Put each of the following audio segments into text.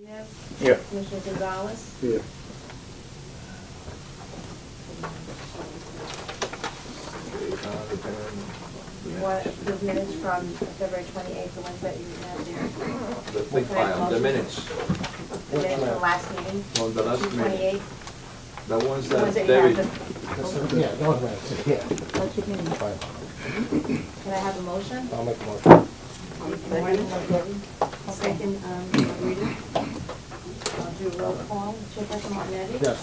Yeah. Commissioner Gonzalez? Yeah. What, the minutes from February 28th, the ones that you have there? The big file, the minutes. The minutes from the last meeting? Well, the last meeting. 28th? The ones The ones that that you David. have. Yeah, those minutes, yeah. What's your opinion? Fine. Can I have a motion? I'll make a motion. Second, Rita? I'll do a roll call. Chairperson Martinetti? Yes.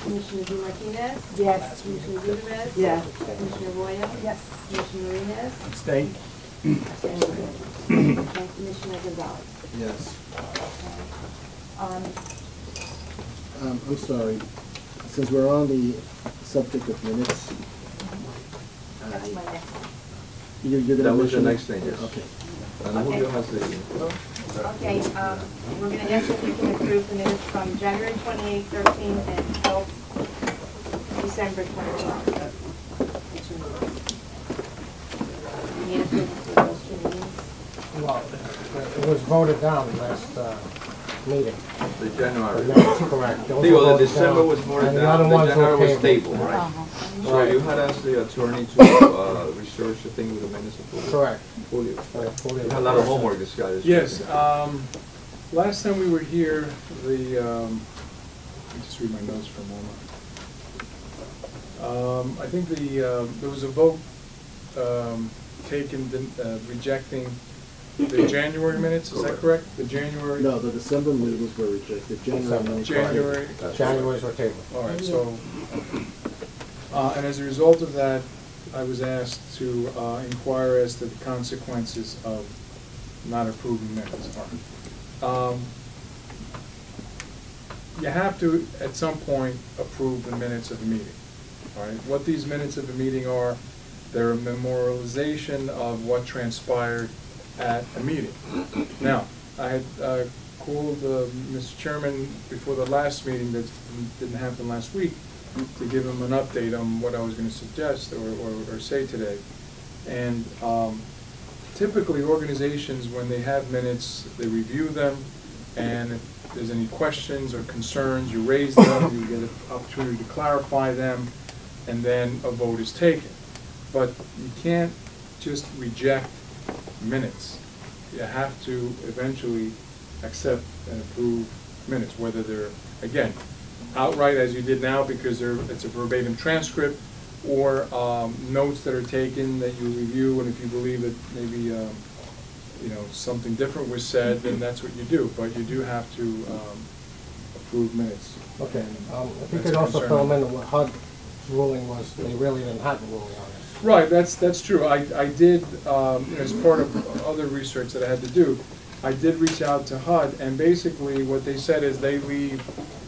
Commissioner DeMartinez? Yes. Commissioner Gutierrez? Yes. Commissioner Arroyo? Yes. Commissioner Martinez? Abstain. And Commissioner Gonzalez? Yes. I'm sorry, since we're on the subject of minutes, That's my next one. you're gonna That was the mention- next thing, yes. Okay. And Julio has the. Okay, we're going to ask if we can approve the minutes from January 28th, 13, and 12, December 2012. We need approval for those two meetings. Well, it was voted down last meeting. The January. That's correct. Those Digo, were the voted December down, was voted and the down, other the ones were January was tabled. stable, right? So Right. you had asked the attorney to research the thing with the minutes of Julio. Correct. Julio. Fully. You had a lot of homework, this guy. Yes, last time we were here, let me just read my notes for a moment. I think there was a vote taken rejecting the January minutes, is that correct? The January? No, the December meetings were rejected, January minutes. January. January's were tabled. All right, so, and as a result of that, I was asked to inquire as to the consequences of not approving minutes. You have to, at some point, approve the minutes of the meeting. All right, what these minutes of the meeting are, they're a memorialization of what transpired at a meeting. Now, I had called Mr. Chairman before the last meeting that didn't happen last week to give him an update on what I was going to suggest or say today. And typically organizations, when they have minutes, they review them, and if there's any questions or concerns, you raise them, you get an opportunity to clarify them, and then a vote is taken. But you can't just reject minutes. You have to eventually accept and approve minutes, whether they're, again, outright as you did now because it's a verbatim transcript, or notes that are taken that you review, and if you believe that maybe something different was said, then that's what you do. But you do have to approve minutes. Okay. And If you that's could a also concern. fill them in what HUD's ruling was, they really didn't have a ruling on this. Right, that's true. I did, as part of other research that I had to do, I did reach out to HUD, and basically what they said is they leave,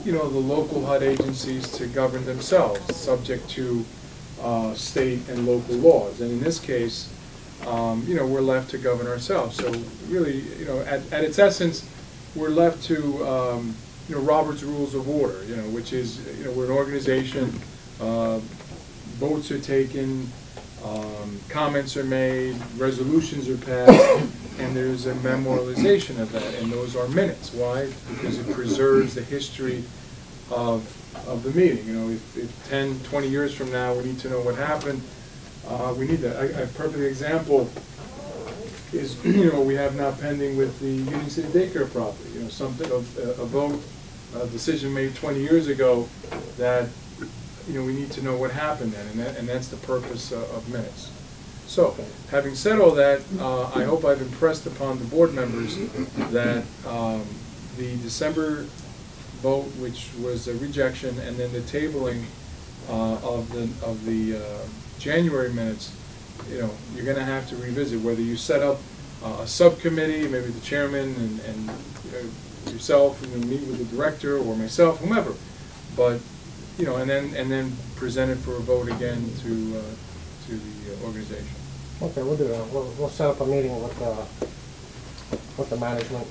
the local HUD agencies to govern themselves, subject to state and local laws. And in this case, we're left to govern ourselves. So really, at its essence, we're left to, Robert's Rules of Order, which is, we're an organization, votes are taken, comments are made, resolutions are passed, and there's a memorialization of that, and those are minutes. Why? Because it preserves the history of the meeting. If 10, 20 years from now we need to know what happened, we need that. A perfect example is, we have now pending with the Union City daycare property, something of a vote, a decision made 20 years ago that we need to know what happened then, and that's the purpose of minutes. So, having said all that, I hope I've impressed upon the board members that the December vote, which was a rejection, and then the tabling of the January minutes, you're going to have to revisit whether you set up a subcommittee, maybe the chairman and yourself, and meet with the director or myself, whomever, but and then present it for a vote again to the organization. Okay, we'll do that. We'll set up a meeting with the management,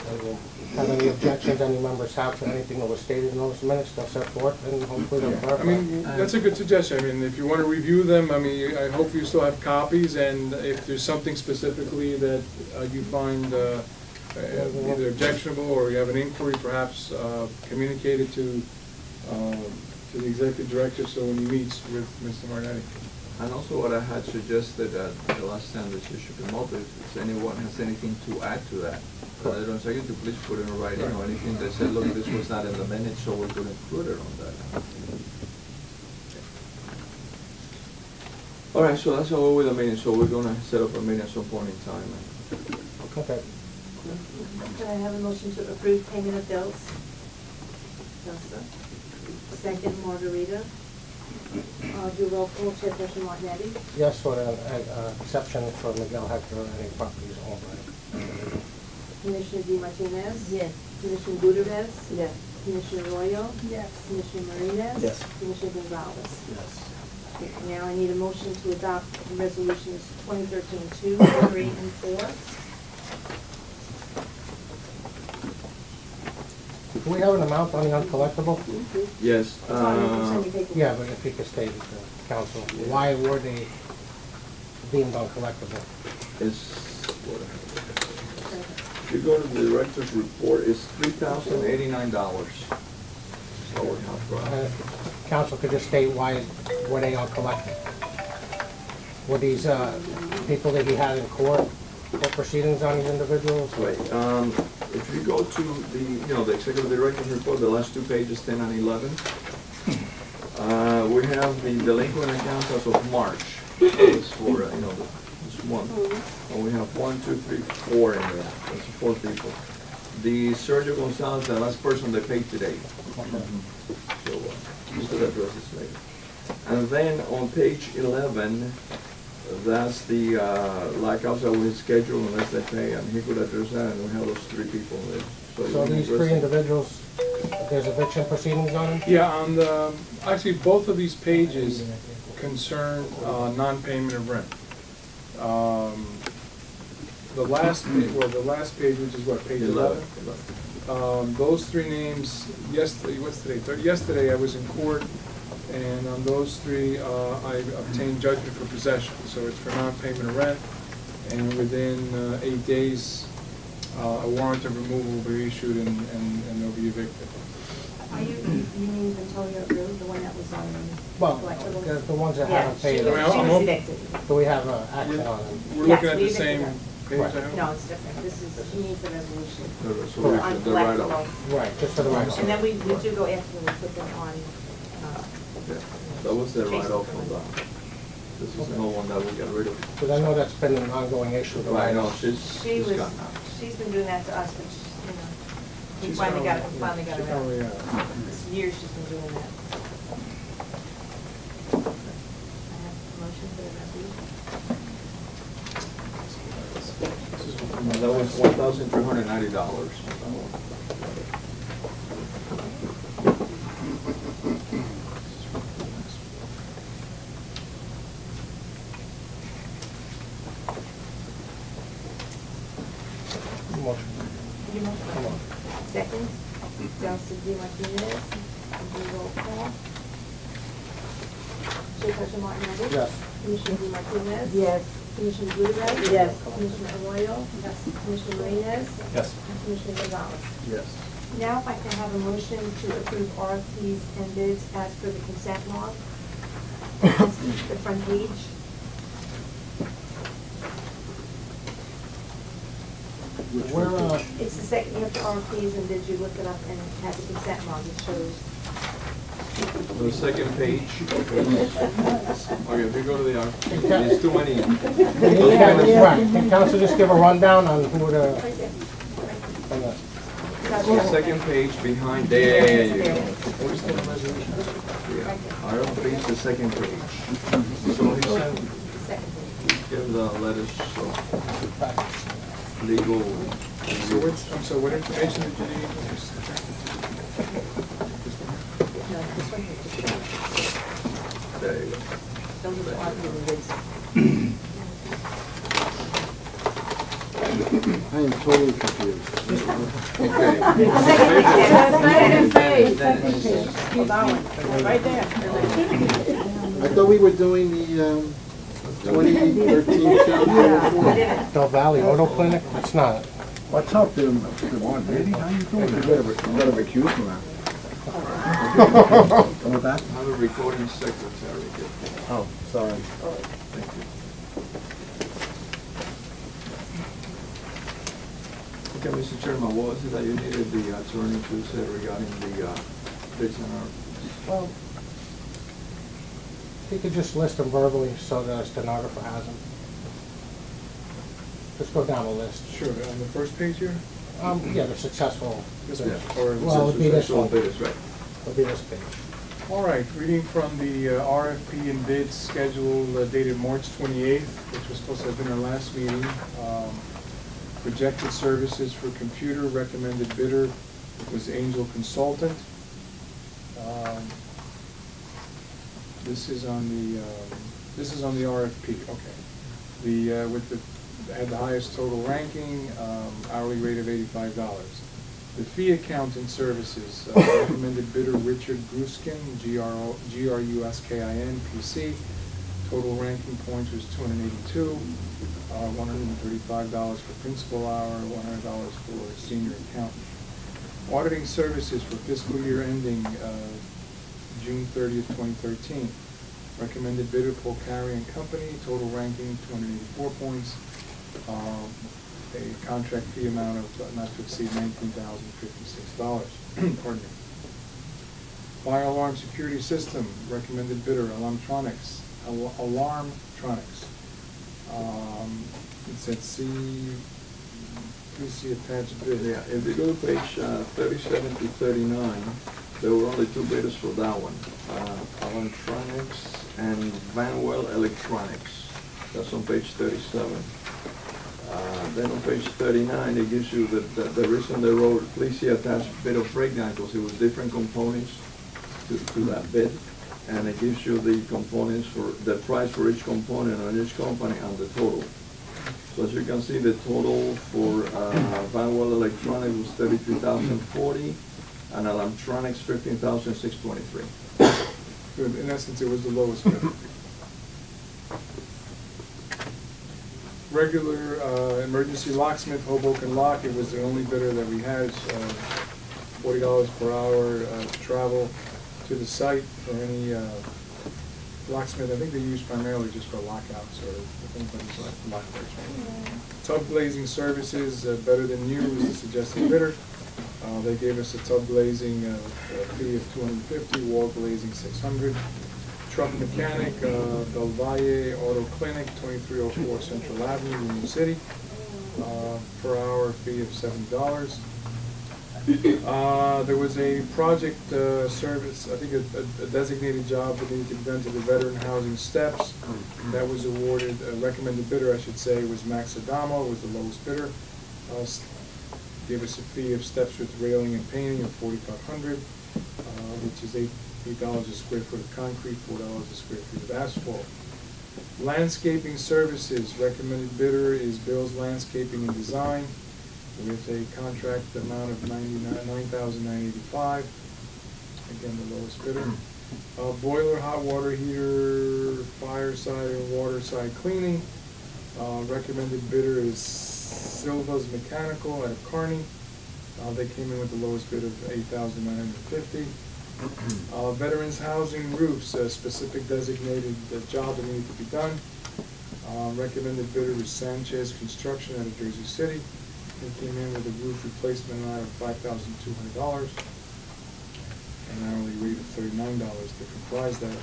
and we'll have any objections any members have to anything that was stated in those minutes, they'll set forth, and hopefully they'll clarify. I mean, that's a good suggestion. I mean, if you want to review them, I mean, I hope you still have copies, and if there's something specifically that you find either objectionable or you have an inquiry, perhaps communicate it to the executive director so when he meets with Mr. Martinetti. And also what I had suggested at the last time this issue came up, if anyone has anything to add to that, later on second, to please put it in writing or anything that said, look, this was not in the minutes, so we could include it on that. All right, so that's all with the meeting, so we're gonna set up a meeting at some point in time. Okay. Can I have a motion to approve payment of bills? Elsa. Second, Margarita. Do roll call, Chairperson Martinetti. Yes, for an exception for Miguel Hector, any properties owned by individual. Commissioner Di Martinez? Yes. Commissioner Gutierrez? Yes. Commissioner Arroyo? Yes. Commissioner Marinas? Yes. Commissioner Gonzalez? Yes. Okay, now I need a motion to adopt resolutions 2013-2, 3, and 4. Do we have an amount on the uncollectible? Yes. It's on your paper. Yeah, but if you could state it to council, why were they deemed uncollectible? It's, if you go to the director's report, it's $3,089. So we have, Council could just state why were they uncollected? Were these people that he had in court proceedings on these individuals? Right, if you go to the executive director's report, the last two pages, 10 and 11, we have the delinquent accounts as of March. It's for, this month. And we have 1, 2, 3, 4 in there. That's 4 people. The Sergio Gonzalez, the last person they paid today. So, you could address this later. And then on page 11, that's the like outside with his schedule unless they pay, and he could address that, and we have those 3 people there. So these 3 individuals, there's eviction proceedings on them? Yeah, on the, actually, both of these pages concern non-payment of rent. The last page, which is what, page 11? Those 3 names, yesterday, what's today? Yesterday I was in court, and on those 3, I obtained judgment for possession. So it's for non-payment of rent, and within 8 days, a warrant of removal will be issued and they'll be evicted. Are you mean Antonio Road, the one that was on Well, collectibles? the ones that Yeah, haven't she paid. was, I mean, she I'm was hoping- evicted. Do we have action on them? We're Yes, looking at we the evicted same them. page, Right. I hope? No, it's different. This is, she needs the resolution. The For resolution, the write-off. uncollectible. Right, just for the record. And then we do go after and we put them on, Yeah, that was the write-off from the, this is the one that we got rid of. Because I know that's been an ongoing issue. the Right, no, write-offs. she's been doing that to us, but, we She's finally got it finally- around. she finally, This year she's been doing that. I have a motion for the resolution. And that was $1,390. Motion. Come on. Second, Delcy D. Martinez, do roll call. Chairperson Martinez? Yes. Commissioner D. Martinez? Yes. Commissioner Gutierrez? Yes. Commissioner Arroyo? Yes. Commissioner Marinas? Yes. And Commissioner Gonzalez. Yes. Now if I can have a motion to approve RFPs and bids as per the consent log. That's the front page. Which Where, one? It's the second, you have the RFPs and bids, you look it up and have the consent log, it shows. The second page. Okay, if you go to the, there's too many. Right, can council just give a rundown on who the, Right there. on the- The second page behind, there you go. Where's the resolution? Yeah, RFP is the second page. So he sent, Second page. give the letters, so, legal. what information did you need? No, this one here, just There you go. those are the RFPs and bids. I am totally confused. Okay. Second page, second page. Oh, that one, right there. I thought we were doing the 2013 calendar. I didn't. Del Valley Auto Clinic? It's not. What's up, Tim? Good morning, lady. How you doing? You better recuse me now. What's that? Have a recording secretary. Oh, sorry. Thank you. Okay, Mr. Chairman, what was it that you needed the attorney to say regarding the bids and our? Well, you could just list them verbally so the stenographer has them. Just go down the list. Sure, on the first page here? Yeah, the successful. This Yeah. one? Or Well, it'd be this Successful one. bids, right. It'll be this page. All right, reading from the RFP and bid schedule dated March 28th, which was supposed to have been our last meeting. Projected services for computer, recommended bidder was Angel Consultant. This is on the RFP, okay. Had the highest total ranking, hourly rate of $85. The fee accounting services, recommended bidder Richard Gruskin, Gruskin, PC. Total ranking points was 282, $135 for principal hour, $100 for senior accountant. Auditing services for fiscal year ending June 30th, 2013. Recommended bidder Polcari and Company, total ranking 284 points. A contract fee amount of not to exceed $19,056. Pardon me. Fire alarm security system, recommended bidder Alarmtronics. Alarmtronics. It said please see attached bid. Yeah, if you go to page 37 to 39, there were only two bidders for that one. Alarmtronics and Vanwell Electronics. That's on page 37. Then on page 39, it gives you the reason they wrote, please see attached bid of breakdown, because it was different components to that bid. And it gives you the components for, the price for each component on each company and the total. So as you can see, the total for Vanwell Electronics was $33,040 and Alarmtronics $15,623. Good. In essence, it was the lowest bid. Regular emergency locksmith, Hoboken Lock, it was the only bidder that we had, $40 per hour to travel to the site for any locksmith. I think they use primarily just for lockouts or if anybody's lock breaks. Tub glazing services, Better Than You was the suggested bidder. They gave us a tub glazing fee of $250, wall glazing $600. Truck mechanic, Del Valle Auto Clinic, 2304 Central Avenue, Union City, per hour fee of $7. There was a project service, I think a designated job that needed to be done to the veteran housing steps. That was awarded, recommended bidder, I should say, was Max Adamo, was the lowest bidder. Gave us a fee of steps with railing and painting of $4,500, which is $8 a square foot of concrete, $4 a square feet of asphalt. Landscaping services, recommended bidder is Bill's Landscaping and Design with a contract amount of $9,985. Again, the lowest bidder. Boiler, hot water heater, fireside and waterside cleaning. Recommended bidder is Silva's Mechanical out of Kearney. They came in with the lowest bid of $8,950. Veterans housing roofs, a specific designated job that needed to be done. Recommended bidder was Sanchez Construction out of Jersey City. They came in with a roof replacement amount of $5,200. An hourly rate of $39 to comprise that.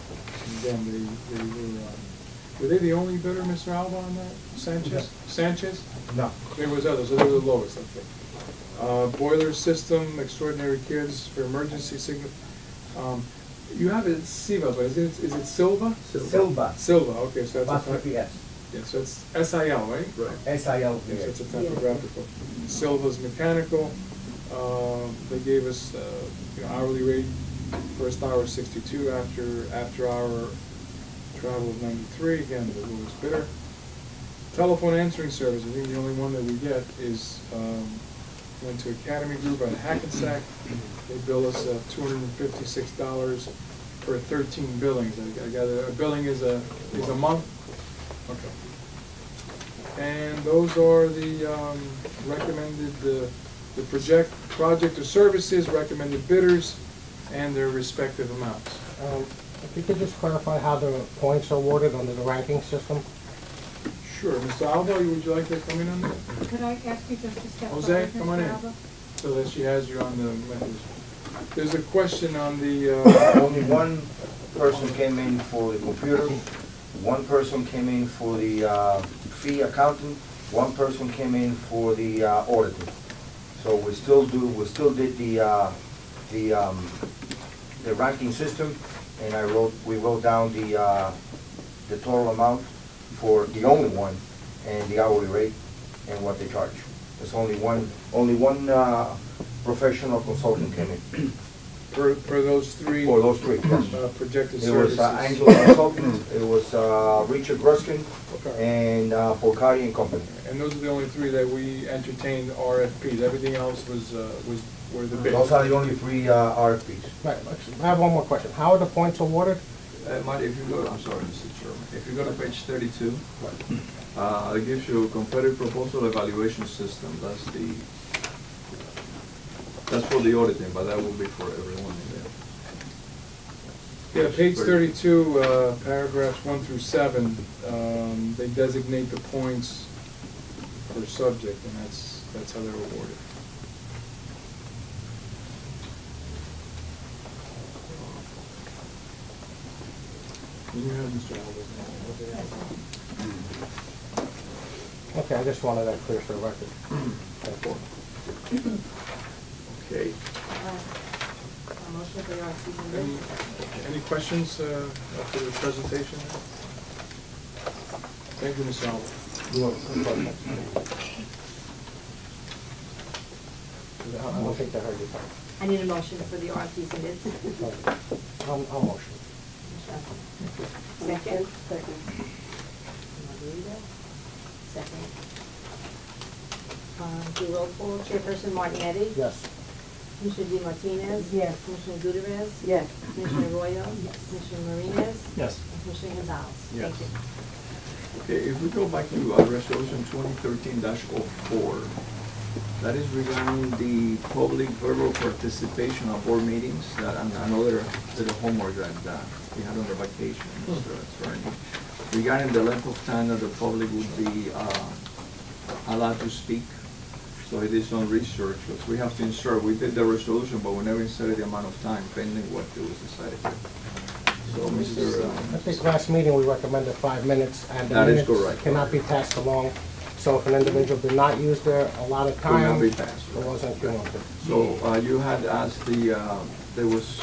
And again, were they the only bidder, Mr. Alba, on that? Sanchez? No. Sanchez? No. There was others, so they were the lowest, I think. Boiler system, extraordinary cares for emergency signal. You have it Silva, but is it Silva? Silva. Silva, okay, so that's Apostrophe S. yeah, so it's S-I-L, right? Right. S-I-L-V. Yes, it's a typographical. Silva's Mechanical, they gave us hourly rate, first hour 62, after hour travel of 93, again, the lowest bidder. Telephone answering service, I think the only one that we get is, went to Academy Group out of Hackensack. They bill us $256 for 13 billings. I got a billing is a month. Okay. And those are the recommended, the project or services, recommended bidders, and their respective amounts. If you could just clarify how the points are awarded under the ranking system? Sure. Mr. Alba, would you like to come in on that? Could I ask you just to step forward, Jose, come on Mr. in. Alba? So that she has you on the message. There's a question on the, Only one person came in for the computer, one person came in for the fee accounting, one person came in for the auditing. So we still did the ranking system, and we wrote down the total amount for the only one, and the hourly rate, and what they charge. There's only one professional consultant came in. for those three For those three, yes. projected It was services. Angelo Consulting, it was Richard Ruskin, Okay. and Porcari and Company. And those are the only three that we entertained RFPs. Everything else were the bids. Those are the only three RFPs. Right, I have one more question. How are the points awarded? Marty, if you go, I'm sorry, Mr. Chairman, if you go to page 32, it gives you a competitive proposal evaluation system. That's for the auditing, but that will be for everyone in there. Yeah, page 32, paragraphs 1 through 7, they designate the points per subject, and that's how they're awarded. You have Mr. Alba's name. Okay, I just wanted that clear for the record. Thank you. Okay. A motion for the RFPs and bids. Any questions after the presentation? Thank you, Ms. Alba. I don't think I heard you. I need a motion for the RFPs and bids. I'll motion. Second? Second. Margarita? Second. Do roll call. Chairperson Martinetti? Yes. Commissioner Di Martinez? Yes. Commissioner Gutierrez? Yes. Commissioner Arroyo? Yes. Commissioner Marinas? Yes. And Commissioner Gonzalez? Yes. Thank you. Okay, if we go back to resolution 2013-04, that is regarding the public verbal participation of board meetings, that another little homework that we had on the vacation, Mr. Attorney, regarding the length of time that the public would be allowed to speak. So it is on research, because we have to insert, we did the resolution, but we never inserted the amount of time pending what it was decided here. So, Mr. I think last meeting we recommended 5 minutes, and the That is minutes correct. cannot be passed along. So if an individual did not use their allotted Could not time, be it passed. wasn't cumulative. So you had asked there was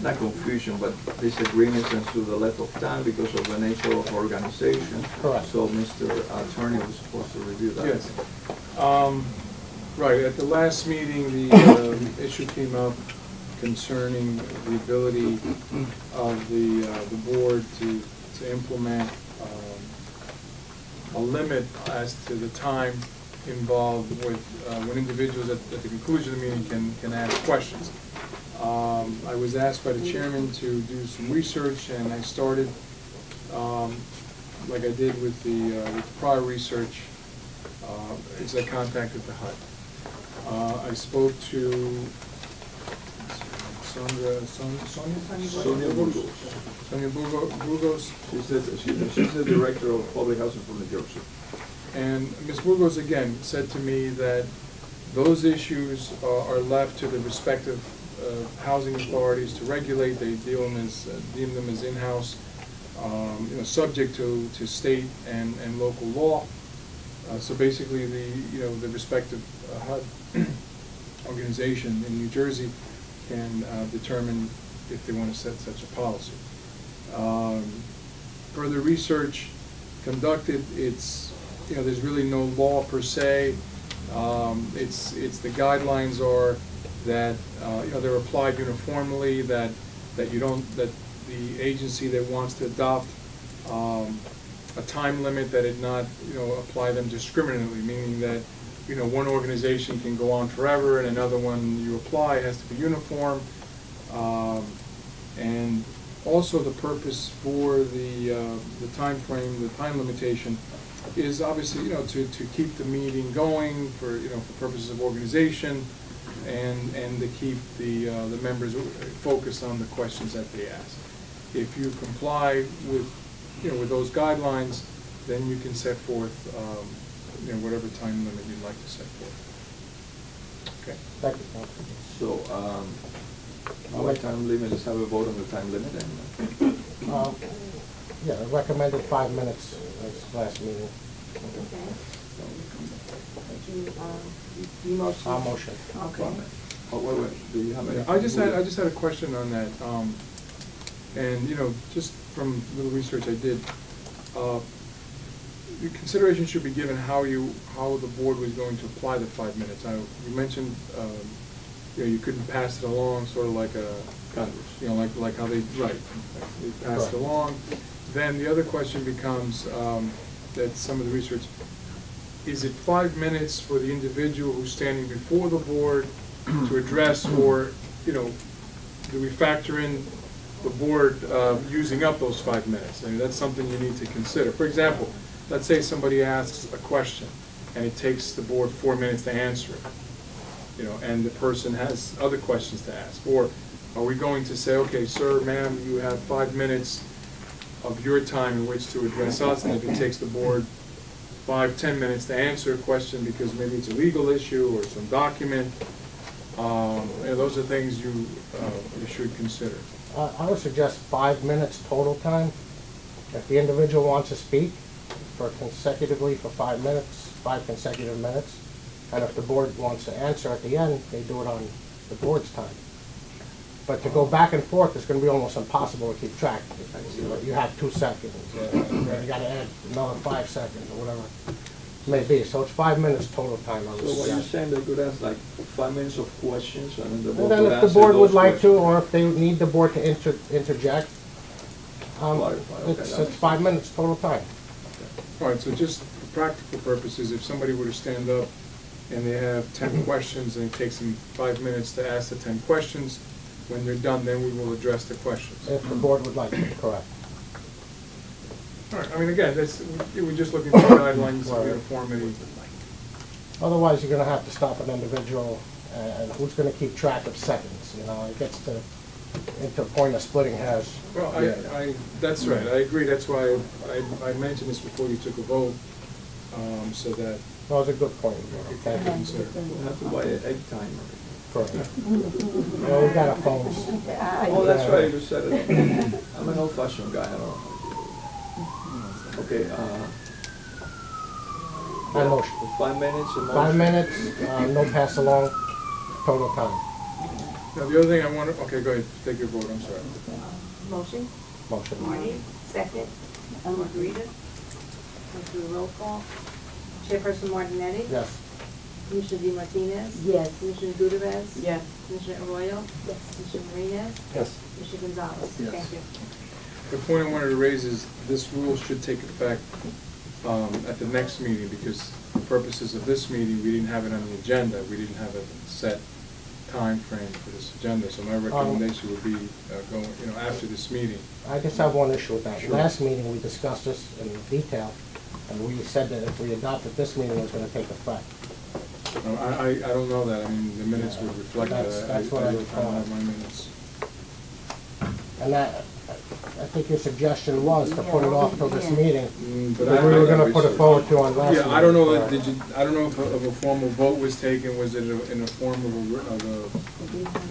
not confusion, but disagreements as to the length of time because of the nature of organization. Correct. So Mr. Attorney was supposed to review that. Yes. Right, at the last meeting, the issue came up concerning the ability of the board to implement a limit as to the time involved with when individuals at the conclusion of the meeting can ask questions. I was asked by the chairman to do some research, and I started, like I did with the prior research, is I contacted the HUD. I spoke to Sonia Burgos. She's the director of public housing from New Jersey. And Ms. Burgos again said to me that those issues are left to the respective housing authorities to regulate. They deem them as in-house, subject to state and local law. So basically, the respective HUD organization in New Jersey can determine if they want to set such a policy. Further research conducted, there's really no law per se. The guidelines are that they're applied uniformly. That the agency that wants to adopt a time limit, that it not apply them discriminately, meaning that one organization can go on forever and another one you apply, it has to be uniform. And Also, the purpose for the time frame, the time limitation, is obviously, you know, to keep the meeting going for, you know, for purposes of organization, and to keep the members focused on the questions that they ask. If you comply with, you know, with those guidelines, then you can set forth, you know, whatever time limit you'd like to set forth. Okay. Thank you, Council. So, our time limit, let's have a vote on the time limit and. Yeah, I recommended 5 minutes as last meeting. Okay. You motion? I'll motion. Okay. Oh, wait, do you have any? Yeah, I just had a question on that, and, you know, just from a little research I did, the consideration should be given how the board was going to apply the 5 minutes. You mentioned, you know, you couldn't pass it along, sort of like a, you know, like how they, right, they passed it along. Then the other question becomes, that some of the research, is it 5 minutes for the individual who's standing before the board to address, or, you know, do we factor in the board using up those 5 minutes? I mean, that's something you need to consider. For example, let's say somebody asks a question and it takes the board 4 minutes to answer it, you know, and the person has other questions to ask. Or are we going to say, okay, sir, ma'am, you have 5 minutes of your time in which to address us, and if it takes the board 5-10 minutes to answer a question because maybe it's a legal issue or some document, you know, those are things you should consider. I would suggest 5 minutes total time. If the individual wants to speak consecutively for 5 minutes, 5 consecutive minutes, and if the board wants to answer at the end, they do it on the board's time. But to go back and forth is going to be almost impossible to keep track. You have 2 seconds, and you got to add another 5 seconds or whatever it may be. So it's 5 minutes total time. I would So what you're suggest. saying, they could ask like 5 minutes of questions, and then the And board then would if the answer board would those like to, questions. or if they need the board to interject, Clarify, okay, it's that's- 5 minutes total time. All right, so just for practical purposes, if somebody were to stand up and they have 10 questions and it takes them 5 minutes to ask the 10 questions, when they're done, then we will address the questions. If the board would like to, correct. All right, I mean, again, we're just looking for guidelines of uniformity. Otherwise, you're going to have to stop an individual, and who's going to keep track of seconds? You know, it gets into a point of splitting hairs. Well, that's right, I agree, that's why I mentioned this before you took a vote, so that That was a good point. Thank you. consider. We'll have to buy an egg timer. Correct. Well, we got our phones. Oh, that's right, you said it. I'm an old-fashioned guy, I don't know how to do it. Okay, I motion. 5 minutes, a motion. 5 minutes, no pass along, total time. Now, the other thing I want to, okay, go ahead, take your vote, I'm sorry. Motion? Motion. Marty, second. Margarita. Let's do a roll call. Chairperson Martinetti? Yes. Commissioner D. Martinez? Yes. Commissioner Gutierrez? Yes. Commissioner Arroyo? Yes. Commissioner Martinez? Yes. Commissioner Gonzalez? Yes. Thank you. The point I wanted to raise is this rule should take effect at the next meeting, because for purposes of this meeting, we didn't have it on the agenda. We didn't have a set time frame for this agenda, so my recommendation would be going, you know, after this meeting. I just have one issue with that. Sure. Last meeting, we discussed this in detail, and we said that if we adopted this meeting, it was going to take effect. I don't know that, I mean, the minutes would reflect that. That's what I don't recall. have my minutes. And that, I think your suggestion was to put it off till this meeting, But but we were going to put it forward to on last meeting. Yeah, I don't know that, I don't know if a formal vote was taken, was it in a form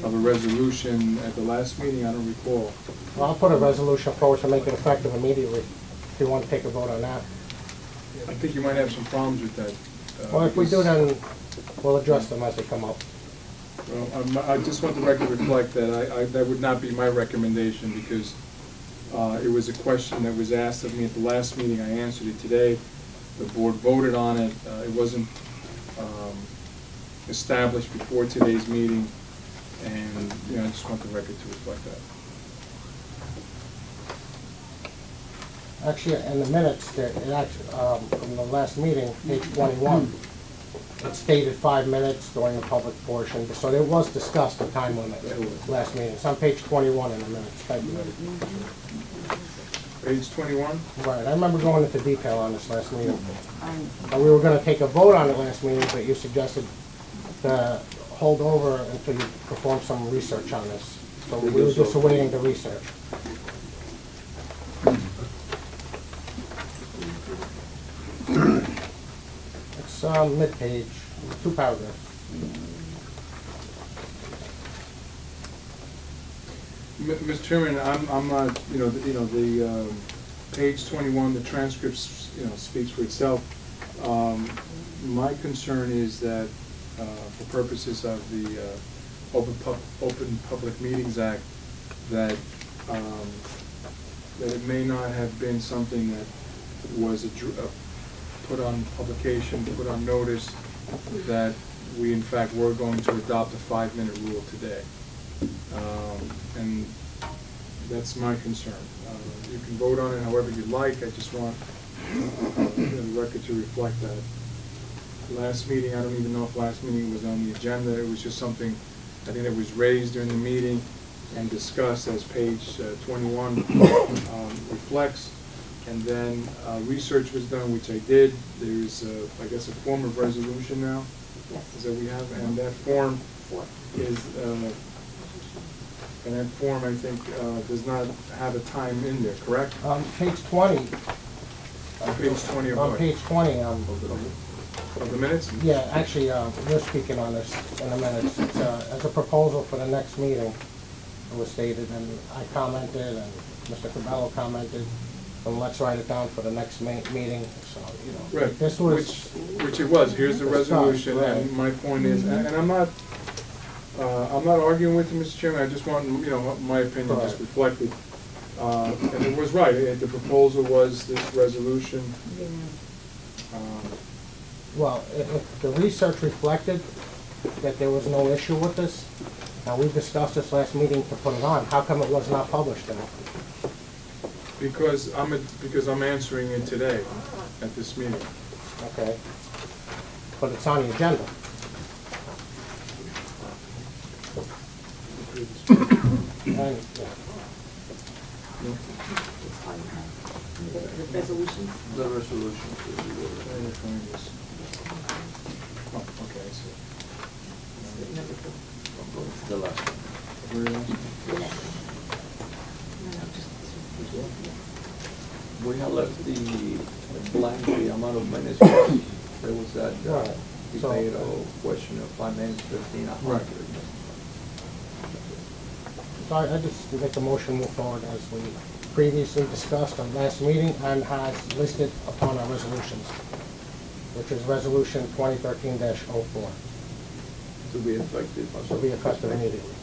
of a resolution at the last meeting? I don't recall. Well, I'll put a resolution forward to make it effective immediately, if you want to take a vote on that. I think you might have some problems with that. Well, if we do, because- then we'll address them as they come up. Well, I just want the record to reflect that that would not be my recommendation, because it was a question that was asked of me at the last meeting. I answered it today. The board voted on it. It wasn't established before today's meeting, and, you know, I just want the record to reflect that. Actually, in the minutes, it actually, from the last meeting, page 21, it stated 5 minutes during the public portion, so there was discussed the time limit last meeting. It's on page 21 in the minutes. Thank you. Page 21? Right, I remember going into detail on this last meeting. We were gonna take a vote on it last meeting, but you suggested to hold over until you perform some research on this. So we were just awaiting the research. It's mid-page, 2 paragraphs. Mr. Chairman, I'm not, the page 21, the transcript, speaks for itself. My concern is that, for purposes of the Open Public Meetings Act, that it may not have been something that was put on publication, put on notice, that we in fact were going to adopt a 5-minute rule today. And that's my concern. You can vote on it however you like. I just want the record to reflect that. Last meeting, I don't even know if last meeting was on the agenda. It was just something, I think, that was raised during the meeting and discussed, as page 21 reflects. And then research was done, which I did. There's, I guess, a form of resolution now. Yes. Is that we have, and that form is, and that form, I think, does not have a time in there, correct? Page 20. On page 20 of On what? page 20, Of the minutes? yeah, actually, you're speaking on this in a minute. It's as a proposal for the next meeting, it was stated, and I commented, and Mr. Cabello commented, and let's write it down for the next meeting, so, Right, this was... which it was. Here's the It's resolution, right. and my point is, and I'm not arguing with you, Mr. Chairman, I just want, my opinion just Right. reflected. And it was right, the proposal was this resolution. Well, if the research reflected that there was no issue with this, and we discussed this last meeting to put it on, how come it was not published then? Because I'm answering it today at this meeting. Okay. But it's on the agenda. And, yeah. The resolution? The resolution. Oh, okay, I see. The last one. We have left the blank, the amount of minutes. There was that Right. debate or question of 5 minutes, 15, 100. Right. So I just make a motion move forward as we previously discussed on last meeting and has listed upon our resolutions, which is resolution 2013-04, To be effective. to be effective immediately.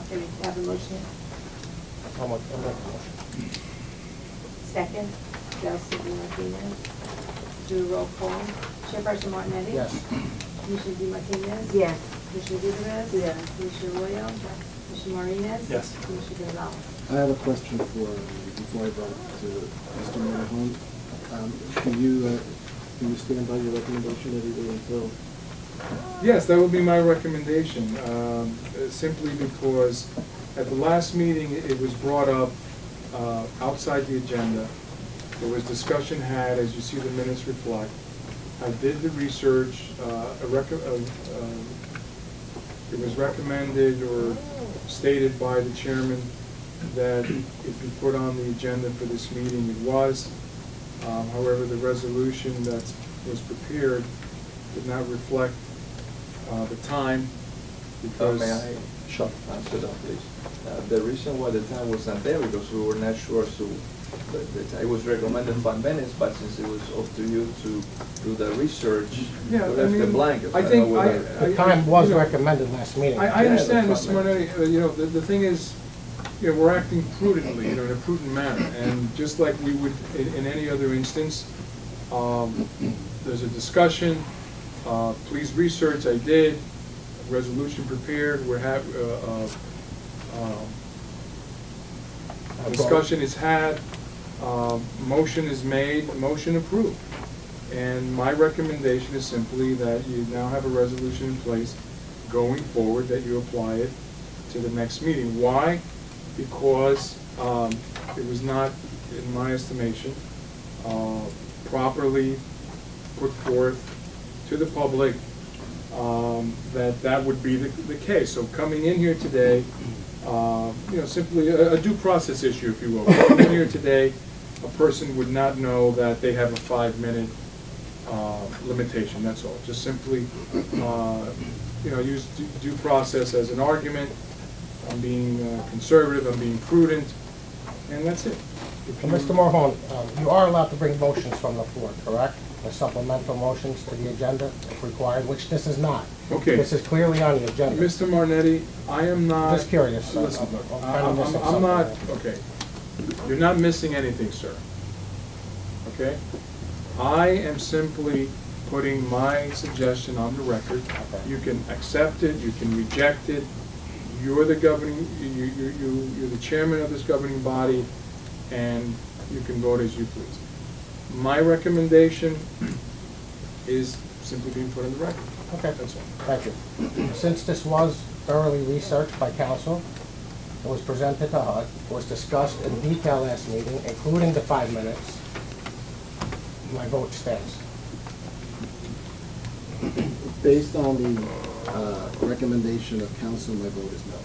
Okay, we have a motion. I'll make a motion. Second, Delcy Martinez. Do a roll call. Chairperson Martinetti? Yes. Commissioner Di Martinez? Yes. Commissioner Gutierrez? Yes. Commissioner Royo? Commissioner Martinez? Yes. Commissioner Gonzalez? I have a question before I brought it to Mr. Monahan. Can you stand by your recommendation that he wait until? Yes, that would be my recommendation, simply because at the last meeting, it was brought up outside the agenda. There was discussion had, as you see the minutes reflect. I did the research, it was recommended or stated by the chairman that it be put on the agenda for this meeting. It was. However, the resolution that was prepared did not reflect the time because... May I answer that, please? The reason why the time was not there because we were not sure it was recommended 5 minutes, but since it was up to you to do the research, Yeah, we left it blank. I think The time was recommended last meeting. I understand, that's Mr. fine. Martinetti, the thing is, we're acting prudently, in a prudent manner, and just like we would in any other instance, there's a discussion, Please research, I did, resolution prepared, discussion is had, motion is made, motion approved. And my recommendation is simply that you now have a resolution in place going forward, that you apply it to the next meeting. Why? Because it was not, in my estimation, properly put forth to the public that would be the case. So coming in here today, simply a due process issue, if you will. Coming in here today, a person would not know that they have a 5-minute limitation, that's all. Just simply, use due process as an argument. I'm being conservative, I'm being prudent, and that's it. Mr. Morhone, you are allowed to bring motions from the floor, correct? Or supplemental motions to the agenda if required, which this is not. Okay. This is clearly on the agenda. Mr. Marnetti, I am not... Just curious. Listen, I'm not... Okay. You're not missing anything, sir. Okay? I am simply putting my suggestion on the record. Okay. You can accept it, you can reject it. You're the governing, you're the chairman of this governing body, and you can vote as you please. My recommendation is simply being put on the record. Okay. That's all. Thank you. Since this was thoroughly researched by council, it was presented to HUD, it was discussed in detail last meeting, including the 5 minutes, my vote stands. Based on the recommendation of council, my vote is no.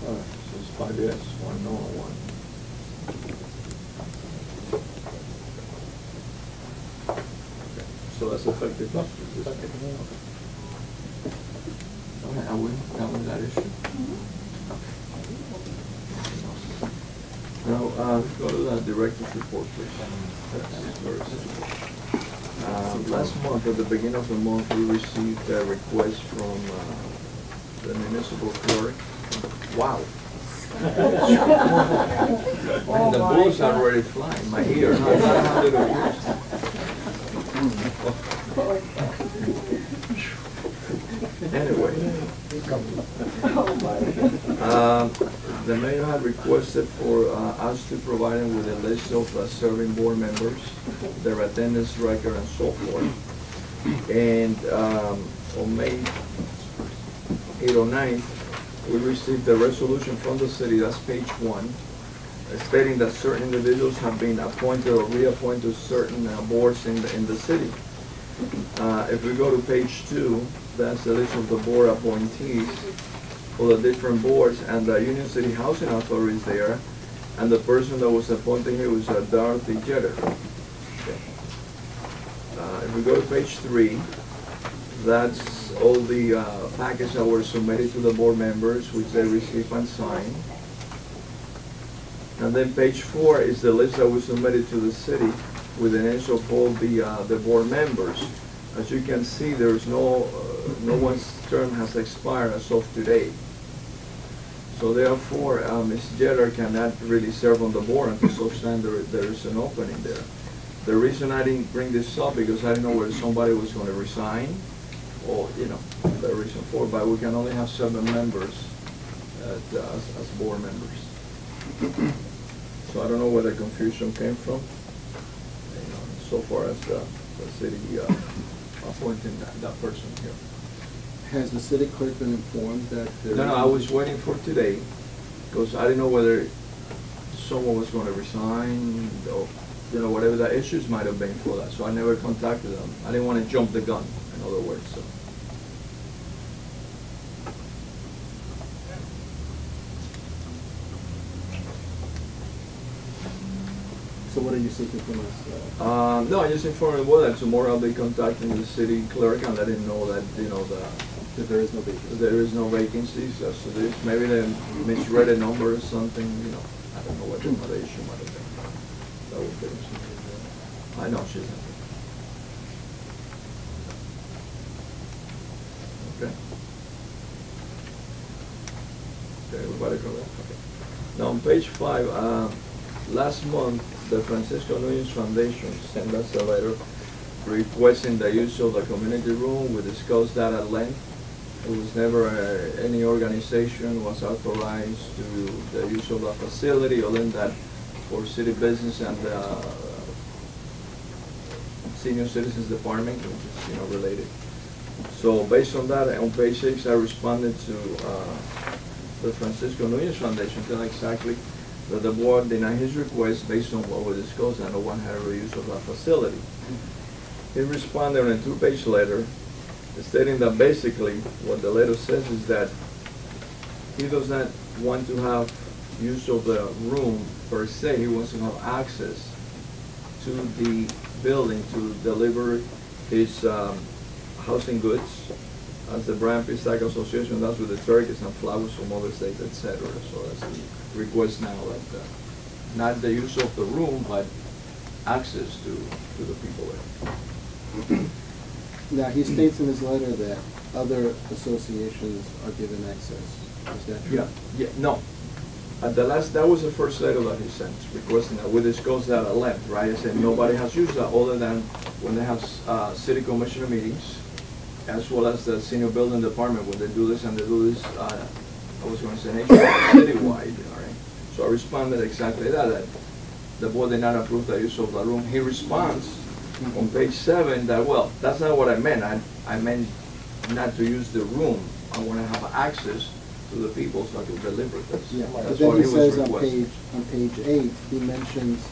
All right, so it's 5 yes, 1 no, 1. Okay, so that's effective. Okay, I win that issue. Now, go to the director's report, please. That's very simple. Last month, at the beginning of the month, we received a request from the municipal clerk. Wow. Man, the bullets are already flying. My ear, not 100 of yours. Anyway. The mayor had requested for us to provide him with a list of serving board members, their attendance record and so forth. And on May 8 or 9th, we received a resolution from the city, that's page 1, stating that certain individuals have been appointed or reappointed to certain boards in the city. If we go to page 2, that's the list of the board appointees for the different boards, and the Union City Housing Authority is there, and the person that was appointed here was Dorothy Jeter. Okay. If we go to page 3, that's all the packets that were submitted to the board members, which they received and signed. And then page 4 is the list that was submitted to the city with the names of all the board members. As you can see, there's no one's term has expired as of today. So therefore, Ms. Jeter cannot really serve on the board until such time there is an opening there. The reason I didn't bring this up because I didn't know whether somebody was going to resign or, the reason for it, but we can only have 7 members as board members. So I don't know where the confusion came from, so far as the city appointing that person here. Has the city clerk been informed that there... No, I was waiting for today, because I didn't know whether someone was going to resign, or, whatever the issues might have been for that, so I never contacted them. I didn't want to jump the gun, in other words, so. So what are you seeking from us? No, I just informed the board that tomorrow I'll be contacting the city clerk and let him know that, That there is no vacancy. there is no vacancies, so there's, maybe they misread a number or something, I don't know what the issue might have been. That would be, I know she's happy. Okay. Okay, everybody correct, okay. Now on page 5, last month, the Francisco Núñez Foundation sent us a letter requesting the use of the community room. We discussed that at length. It was never any organization was authorized to the use of the facility, other than that for city business and senior citizens department, which is related. So based on that, on page 6, I responded to the Francisco Núñez Foundation, telling exactly that the board denied his request based on what we discussed and no one had a use of the facility. He responded in a 2-page letter stating that basically what the letter says is that he does not want to have use of the room per se. He wants to have access to the building to deliver his housing goods as the Brand Pistache Association does with the turkeys and flowers from other states, etc. So that's the request now, that not the use of the room, but access to the people there. Now, he states in his letter that other associations are given access. Is that true? Yeah, no. At the last, that was the first letter that he sent, requesting that. We discussed that at length, right? I said nobody has used that other than when they have city commissioner meetings, as well as the senior building department, when they do this and they do this, I was going to say citywide, right? So I responded exactly that the board did not approve the use of the room. He responds on page 7 that, well, that's not what I meant. I meant not to use the room. I want to have access to the people so I can deliver this. Yeah, but That's then what he was says requesting. on page 8, he mentions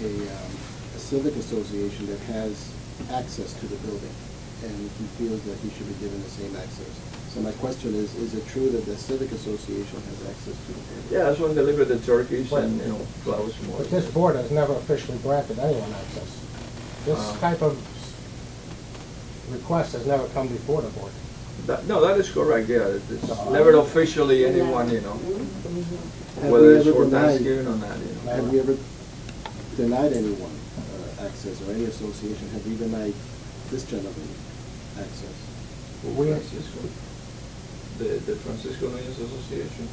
a civic association that has access to the building, and he feels that he should be given the same access. So my question is it true that the civic association has access to the building? Yeah, that's when they deliver the turkeys and, flowers from all But this board has never officially granted anyone access. This type of request has never come before the board. No, that is correct, yeah. It's never officially anyone, Have whether we it's ever for denied- Thanksgiving or not, Have we ever denied anyone access, or any association? Have we denied this gentleman access? Francisco, the Francisco Núñez Association.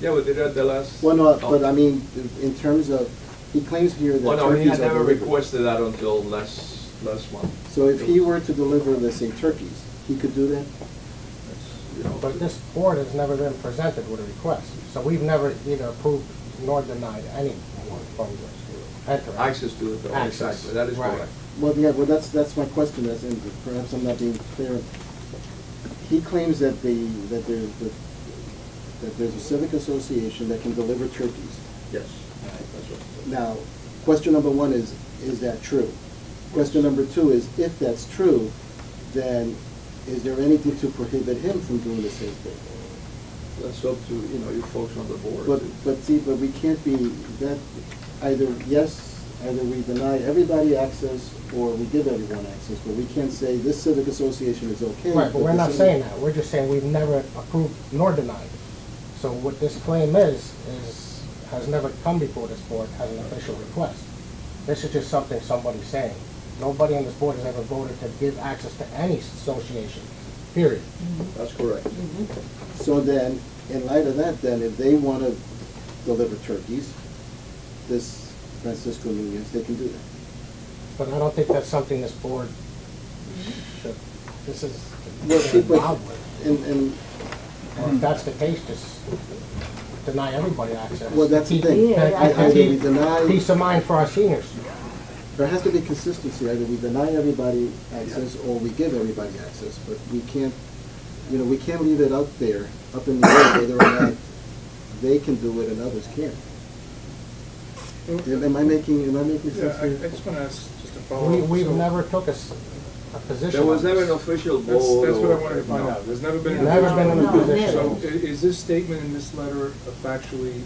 Yeah, we did it at the last. Well, no, but I mean, in terms of, he claims here that Oh, no, he turkeys had are never delivered. requested that until last month. So if he were to deliver, let's say, turkeys, he could do that? That's, But this board has never been presented with a request. So we've never either approved nor denied anyone from entering. access to it, Access, exactly, that is right. correct. Well, yeah, well, that's my question, and perhaps I'm not being clear. He claims that that there's a civic association that can deliver turkeys. Yes, that's right. Now, question number 1 is that true? Question number 2 is, if that's true, then is there anything to prohibit him from doing the same thing? That's up to, you folks on the board. But we can't be that, either we deny everybody access or we give everyone access, but we can't say this civic association is okay. Right, but we're the not civic- saying that. We're just saying we've never approved nor denied. So what this claim has never come before this board as an official request. This is just something somebody's saying. Nobody on this board has ever voted to give access to any association, period. That's correct. So then, in light of that, then, if they want to deliver turkeys, this Francisco Núñez, they can do that. But I don't think that's something this board should, this is Well, see, but, involved with. and, Or if that's the case, just deny everybody access. well, that's the Keep- thing. Yeah, Either we keep deny, Peace of mind for our seniors. there has to be consistency, either we deny everybody access or we give everybody access, but we can't, we can't leave it out there, up in the air, whether or not they can do it and others can't. Am I making sense Yeah, I here? just want to ask, just to follow up. We've So never took a position. There was on never an this. official That's vote. what I or- wanted to find no. out. There's never been. an Never official- been in a No, position. So is this statement in this letter factually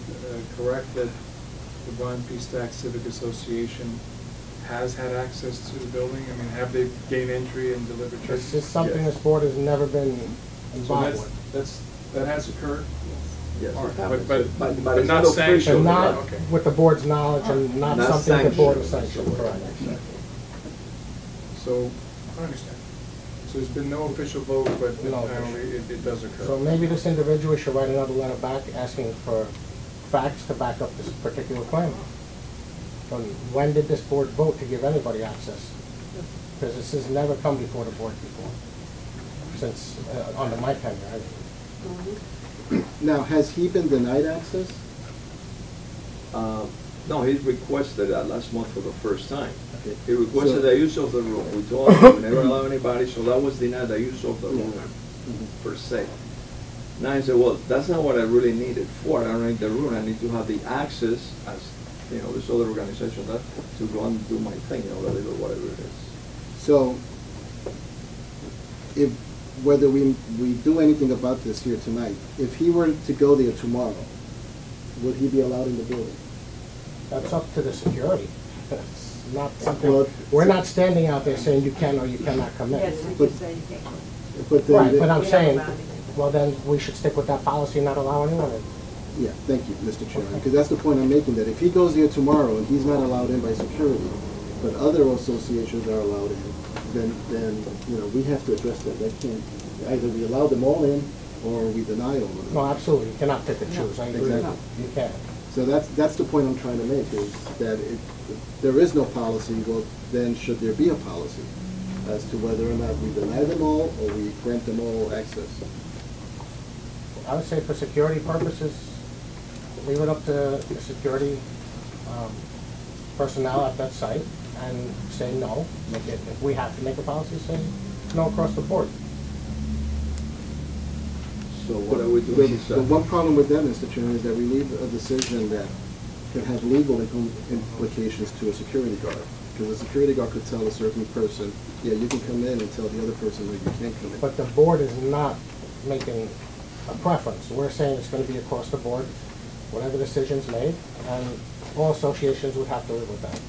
correct, that the Von Pistack Civic Association has had access to the building? I mean, have they gained entry and delivered This turkeys? is something Yes. this board has never been So involved with. that has occurred? Yes, All it right, happens. but it's not not sanctioned. official. And not Okay. with the board's knowledge and not Not something the board has sanctioned. sanctioned, correct. So, I understand. So there's been no official vote, but No apparently it does So occur. maybe this individual should write another letter back asking for facts to back up this particular claim. And when did this board vote to give anybody access? Because this has never come before the board before, since, under my tenure. Now, has he been denied access? No, he requested that last month for the first time. Okay. He requested So- the use of the room. We told him we never allow anybody, so that was denied the use of the room per se. Now he said, well, that's not what I really need it for. I don't need the room. I need to have the access as, you know, this other organization that to go and do my thing, you know, whatever it is. So, if, whether we do anything about this here tonight, if he were to go there tomorrow, would he be allowed in the building? That's up to the security. It's not something, Well, we're not standing out there saying you can or you cannot come in. Yes, we But- just say you can't. But then, Right, but I'm We don't saying, allow anything. well, then we should stick with that policy and not allow anyone in. yeah, thank you, Mr. Chairman, because that's the point I'm making, that if he goes there tomorrow and he's not allowed in by security, but other associations are allowed in, then, you know, we have to address that. That can't, either we allow them all in, or we deny all of them. No, absolutely, you cannot pick and choose, I agree. Exactly. You can't. So that's the point I'm trying to make, is that if there is no policy, well, then should there be a policy as to whether or not we deny them all or we grant them all access? I would say for security purposes, leave it up to the security personnel at that site and say no. Make it, if we have to make a policy, say no across the board. So what are we doing? The one problem with that, Mr. Chairman, is that we leave a decision that can have legal implications to a security guard. Because a security guard could tell a certain person, yeah, you can come in, and tell the other person, no, you can't come in. But the board is not making a preference. We're saying it's going to be across the board, whatever decision's made, and all associations would have to live with that.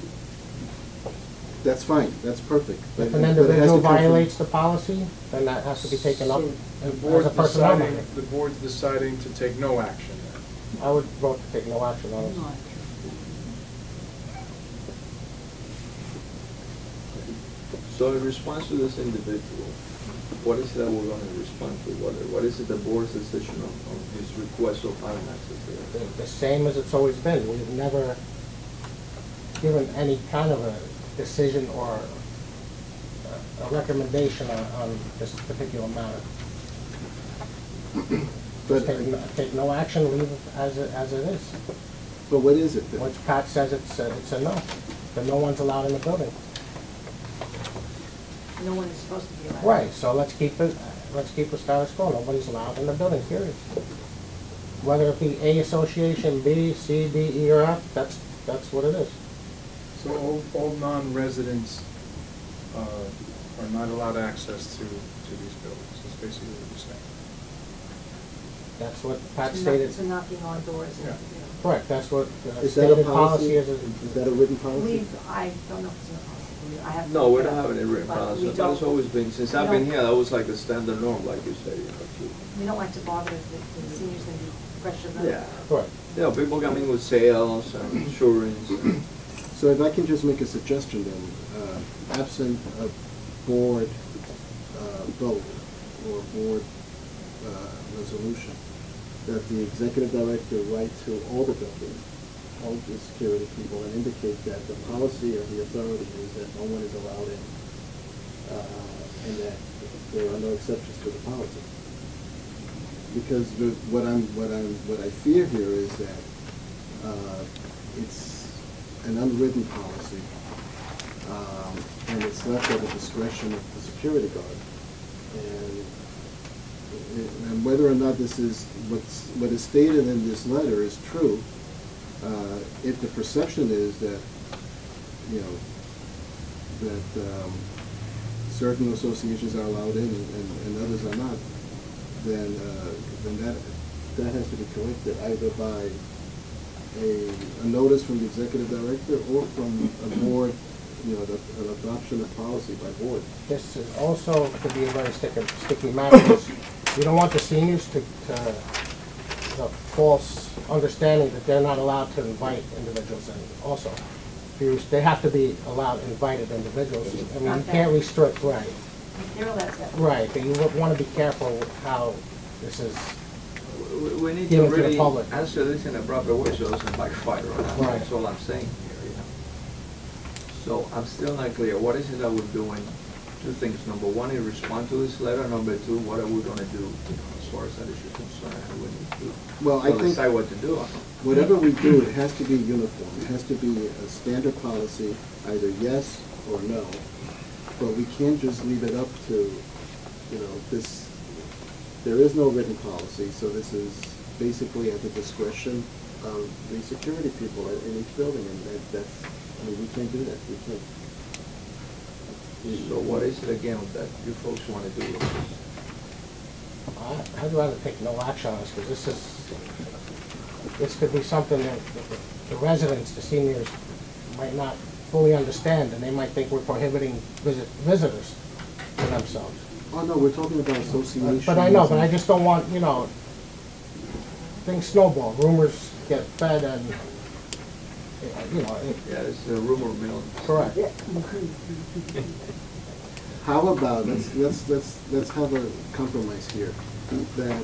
That's fine, that's perfect. If but an it has to individual come from- violates the policy, then that has to be taken up So the as board's a personnel deciding, matter. the board's deciding to take no action then? I would vote to take no action on it. So in response to this individual, what is that we're going to respond to? What is it the board's decision on his request of having access to that? The same as it's always been. We've never given any kind of a decision or a recommendation on this particular matter. But, Take no action, leave it as it is. but what is it then? Once Pat says it's a no, then no one's allowed in the building. No one is supposed to be allowed. Right, so let's keep the status quo. Nobody's allowed in the building, period. Whether it be A association, B, C, D, E, or F, that's what it is. So all non-residents are not allowed access to these buildings, that's basically what you're saying. That's what Pat So stated. So knocking on doors and, Yeah. you know. Correct, that's what Is that a stated policy policy? is. Is that a written policy? I don't know if it's in the policy. I have to No, look we're it not up. having a written But policy. we That don't- has always been, since we I've been don't- here, that was like the standard norm, like you say. We don't like to bother the seniors and pressure them. Yeah. Correct. You know, people come in with sales and insurance. And So if I can just make a suggestion then, absent a board vote or board resolution, that the executive director write to all the buildings, all the security people, and indicate that the policy of the authority is that no one is allowed in, and that there are no exceptions to the policy. Because what I fear here is that it's an unwritten policy, and it's left at the discretion of the security guard. And whether or not this is, what is stated in this letter is true, if the perception is that, you know, that certain associations are allowed in and others are not, then that has to be corrected either by a notice from the executive director or from a board, you know, an adoption of policy by board. This is also could be a very sticky matter, because you don't want the seniors to the false understanding that they're not allowed to invite individuals in also. They have to be allowed invited individuals. I mean, you can't restrict, right. They're allowed that. Right, but you want to be careful with how this is We need to Give it to the really public. answer this in a proper way so it doesn't backfire on us. Right. That's all I'm saying here, you know. So I'm still not clear. What is it that we're doing? Two things. Number one is respond to this letter. Number two, what are we gonna do, you know, as far as that issue is concerned? We need to Well, I think decide what to do on it. whatever we do, it has to be uniform. It has to be a standard policy, either yes or no. But we can't just leave it up to, you know, this, there is no written policy, so this is basically at the discretion of the security people in each building, and that's, I mean, we can't do that. We can't. So what is it again that you folks wanna do with this? I'd rather take no action on this, because this could be something that the residents, the seniors, might not fully understand, and they might think we're prohibiting visitors to themselves. Oh, no, we're talking about associations. But I know, but I just don't want, you know, things snowball, rumors get fed, and, you know, Yeah, it's a rumor mill. correct. How about, let's have a compromise here, that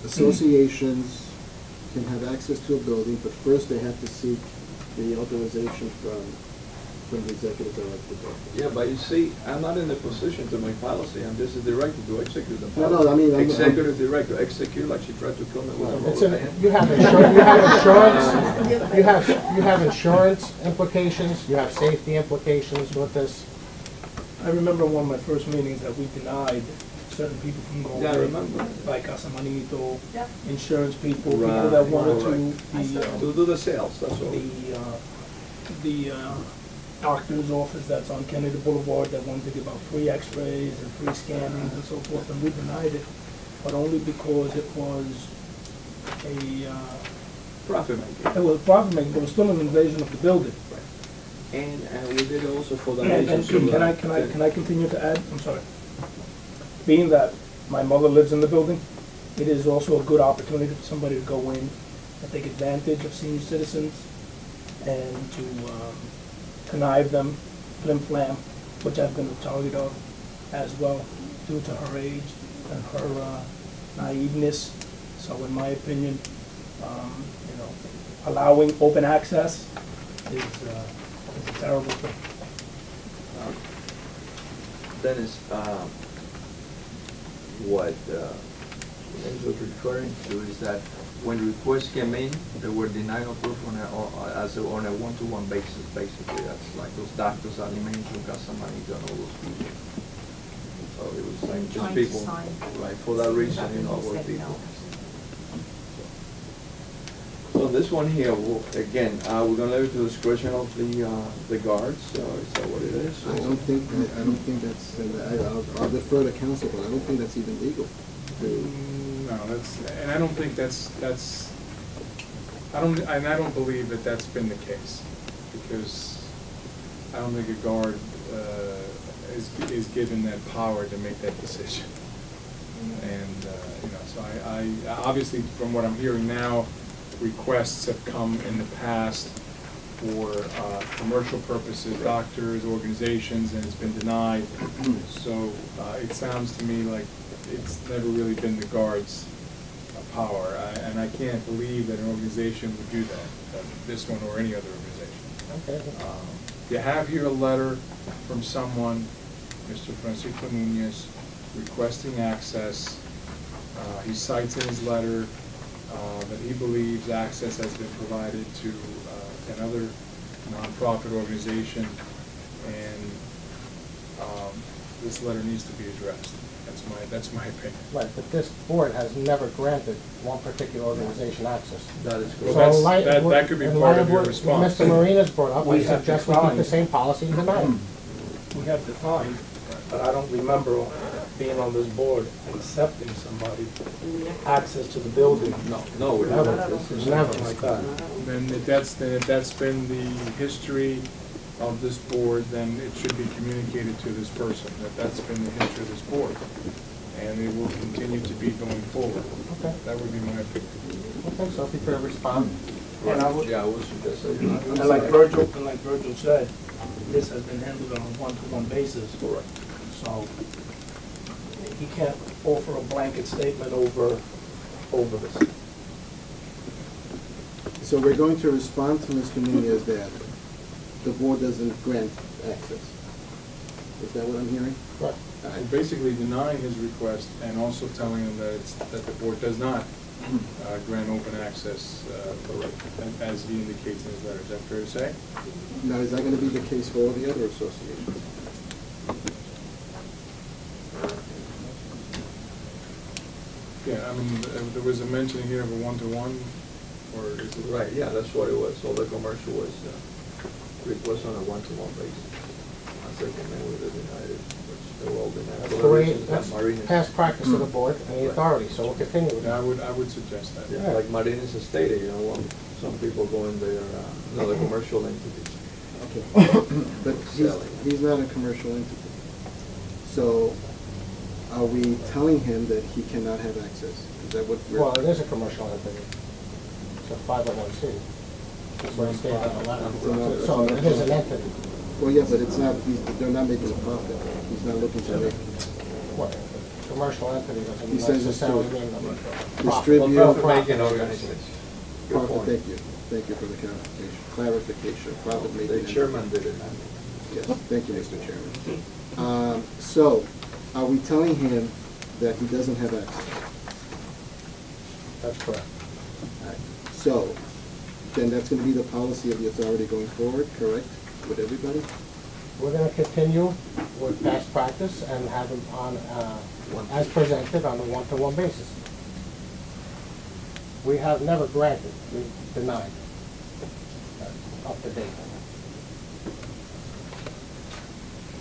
associations can have access to a building, but first they have to seek the authorization from the executive director. Yeah, but you see, I'm not in the position to make policy. I'm just a director to execute the No, policy. no, I mean, I'm- Executive director, execute like she tried to kill me with a It's rubber a, band. you have insurance implications, you have safety implications with this. I remember one of my first meetings that we denied certain people from going. Yeah, I remember. Like Casamanito, Yeah. insurance people, Right, people that wanted right. To do the sales, that's all. the doctor's office that's on Kennedy Boulevard that wanted to give out free x-rays and free scannings and so forth, and we denied it, but only because it was Profit making. it was profit making, but it was still an invasion of the building. And we did also for that And reason. can I continue to add? I'm sorry. Being that my mother lives in the building, it is also a good opportunity for somebody to go in and take advantage of senior citizens and to connive them, flim-flam, which I've been a target of as well, due to her age and her naiveness. So in my opinion, you know, allowing open access is a terrible thing. Dennis, what Dennis was referring to is that when requests came in, they were denied approval on a one-to-one basis, basically. That's like those doctors, Alimentos, Casamanito, and all those people. So it was like just Trying to people, sign. right, for that reason, you know, were Said people. no. So this one here, again, we're gonna leave it to the discretion of the guards, is that what it is? I don't think that's, I'll defer to counsel, but I don't think that's even legal. No, and I don't think I don't believe that that's been the case, because I don't think a guard is given that power to make that decision. And, you know, so I obviously, from what I'm hearing now, requests have come in the past for commercial purposes, doctors, organizations, and it's been denied. So it sounds to me like it's never really been the guards' power, and I can't believe that an organization would do that, this one or any other organization. Okay. You have here a letter from someone, Mr. Francisco Nunez, requesting access. He cites in his letter that he believes access has been provided to another nonprofit organization, and this letter needs to be addressed. That's my opinion. Right, but this board has never granted one particular organization access. That is Well, correct. that could be in part light of your what response. Mr. Marina's brought up, We I have suggest we keep the declined. same policy and deny it. We have declined, but I don't remember being on this board accepting somebody access to the building. No, we Never. haven't. This is Never. nothing Like that. Then if that's been the history of this board, then it should be communicated to this person, that that's been the history of this board. And it will continue to be going forward. Okay. That would be my opinion. Okay, so if you could respond. And I would, Yeah, I would suggest that. and like Virgil said, this has been handled on a one-to-one basis. Correct. So he can't offer a blanket statement over over this. So we're going to respond to Mr. Nunez that the board doesn't grant access. Is that what I'm hearing? Right. All We're right. basically denying his request and also telling him that that the board does not grant open access, as he indicates in his letter. Is that fair to say? Now, is that going to be the case for all the other associations? Yeah, I mean, there was a mention here of a one-to-one, or is it? Right, yeah, that's what it was. All the commercial was, it was on a one-to-one basis. I second that we denied it, which they were all denied. That's the way, that's past practice of the board and the authority, so we'll continue with Yeah, that. I would suggest that. Yeah, like Martinez stated, you know, some people go in there, the commercial entities. Okay. But he's not a commercial entity. So are we telling him that he cannot have access? Is that what we're? Well, it is a commercial entity. It's a 501c. That's what I stated in the letter. So it is an entity. Well, yeah, but it's not, they're not making a profit. He's not looking to make, What? Commercial entity doesn't He says it's necessarily to mean the distribute. Well, profit-making organizations. Good profit, point. thank you. Thank you for the clarification. Profit making. The chairman did it. Yes, thank you, Mr. Chairman. So, are we telling him that he doesn't have access? That's correct. All right. So, then that's going to be the policy of the authority going forward, correct, with everybody? We're going to continue with past practice and have them on, as presented on a one-to-one basis. We have never granted, we denied. Up to date.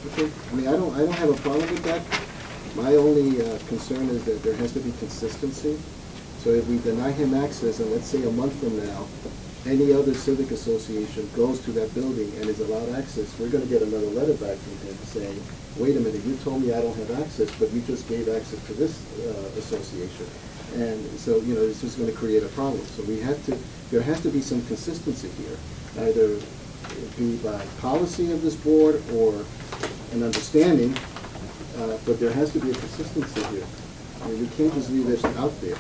Okay, I mean, I don't have a problem with that. My only concern is that there has to be consistency. So if we deny him access, and let's say a month from now, any other civic association goes to that building and is allowed access, we're gonna get another letter back from him saying, wait a minute, you told me I don't have access, but you just gave access to this association. And so, you know, it's just gonna create a problem. So there has to be some consistency here, either it be by policy of this board or an understanding, but there has to be a consistency here. I mean, we can't just leave this out there.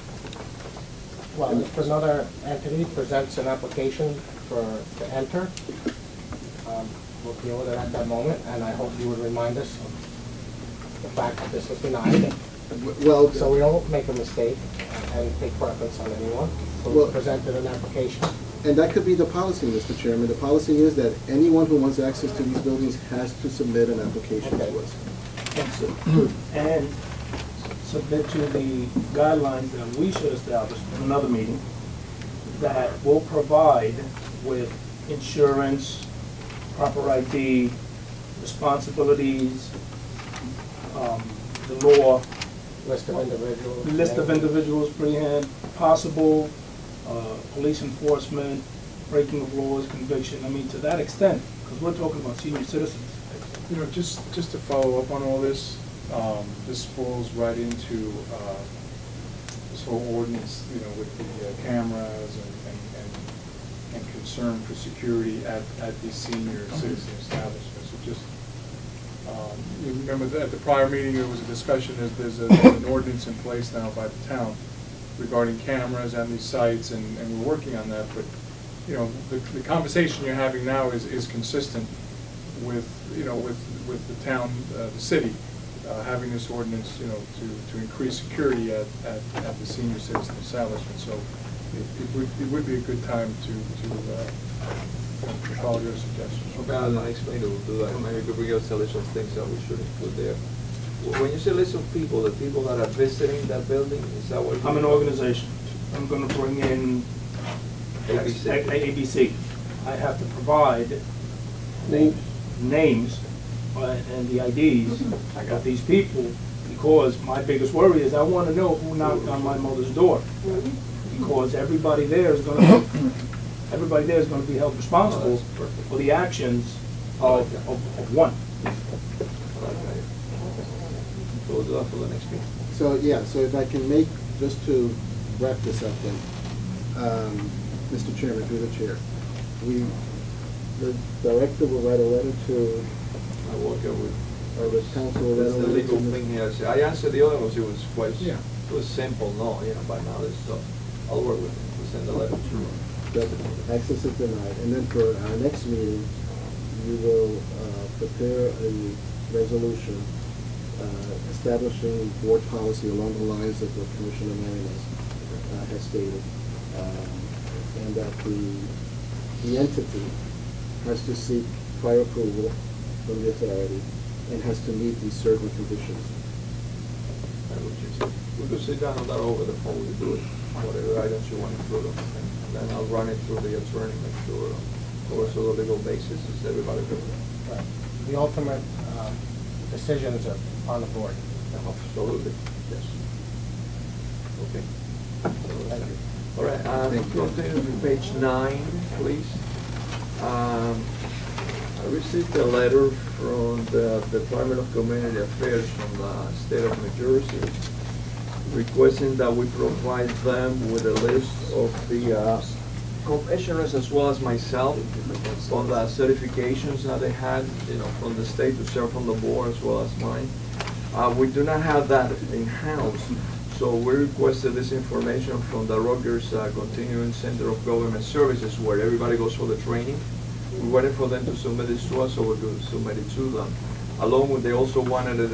Well, if another entity presents an application to enter, we'll deal with it at that moment, and I hope you would remind us of the fact that this was denied, Well, so we don't make a mistake and take preference on anyone. So we Well- presented an application. and that could be the policy, Mr. Chairman. The policy is that anyone who wants access to these buildings has to submit an application to us. And submit to the guidelines that we should establish in another meeting that will provide with insurance, proper ID, responsibilities, the law, List of individuals. list of individuals, prehend, possible police enforcement, breaking of laws, conviction. I mean, to that extent, because we're talking about senior citizens. You know, just to follow up on all this, this falls right into this whole ordinance, you know, with the cameras and concern for security at these senior citizen establishments. So just, you remember that at the prior meeting, there was a discussion, there's an ordinance in place now by the town regarding cameras and these sites, and we're working on that, but, you know, the conversation you're having now is consistent with, you know, with the town, the city, having this ordinance, you know, to increase security at the senior citizen establishment. So it would be a good time to follow your suggestions. Okay, I'll explain to do that. Maybe we could bring us a list of things that we should include there. When you say list of people, the people that are visiting that building, is that what? I'm an organization. I'm going to bring in ABC. I have to provide names and the IDs of these people, because my biggest worry is I want to know who knocked on my mother's door, because everybody there is going to be held responsible for the actions of one. Okay. So we'll do that for the next meeting. So, yeah, so if I can make, just to wrap this up then, Mr. Chairman, through the chair, the director will write a letter to, I work with. or the council will write That's a the letter legal to. thing here. I answered the other ones, it was quite. Yeah. It was simple, no, by now it's, I'll work with them, we'll send a letter to them. That access is denied. And then for our next meeting, you will prepare a resolution establishing board policy along the lines of what Commissioner Marinas has stated. And that the entity has to seek prior approval from the authority and has to meet these certain conditions. We could sit down on that over the phone, we do it, whatever items you want to include them, and then I'll run it through the attorney, make sure, also the legal basis, is everybody good with it? Right. The ultimate decisions are on the board. Absolutely, yes. Okay. Thank you. All right, continue to page 9, please. I received a letter from the Department of Community Affairs from the state of New Jersey requesting that we provide them with a list of the commissioners as well as myself on the certifications that they had, from the state to serve on the board as well as mine. We do not have that in-house, so we requested this information from the Rutgers Continuing Center of Government Services, where everybody goes for the training. We waited for them to submit this to us, so we could submit it to them. Along with, they also wanted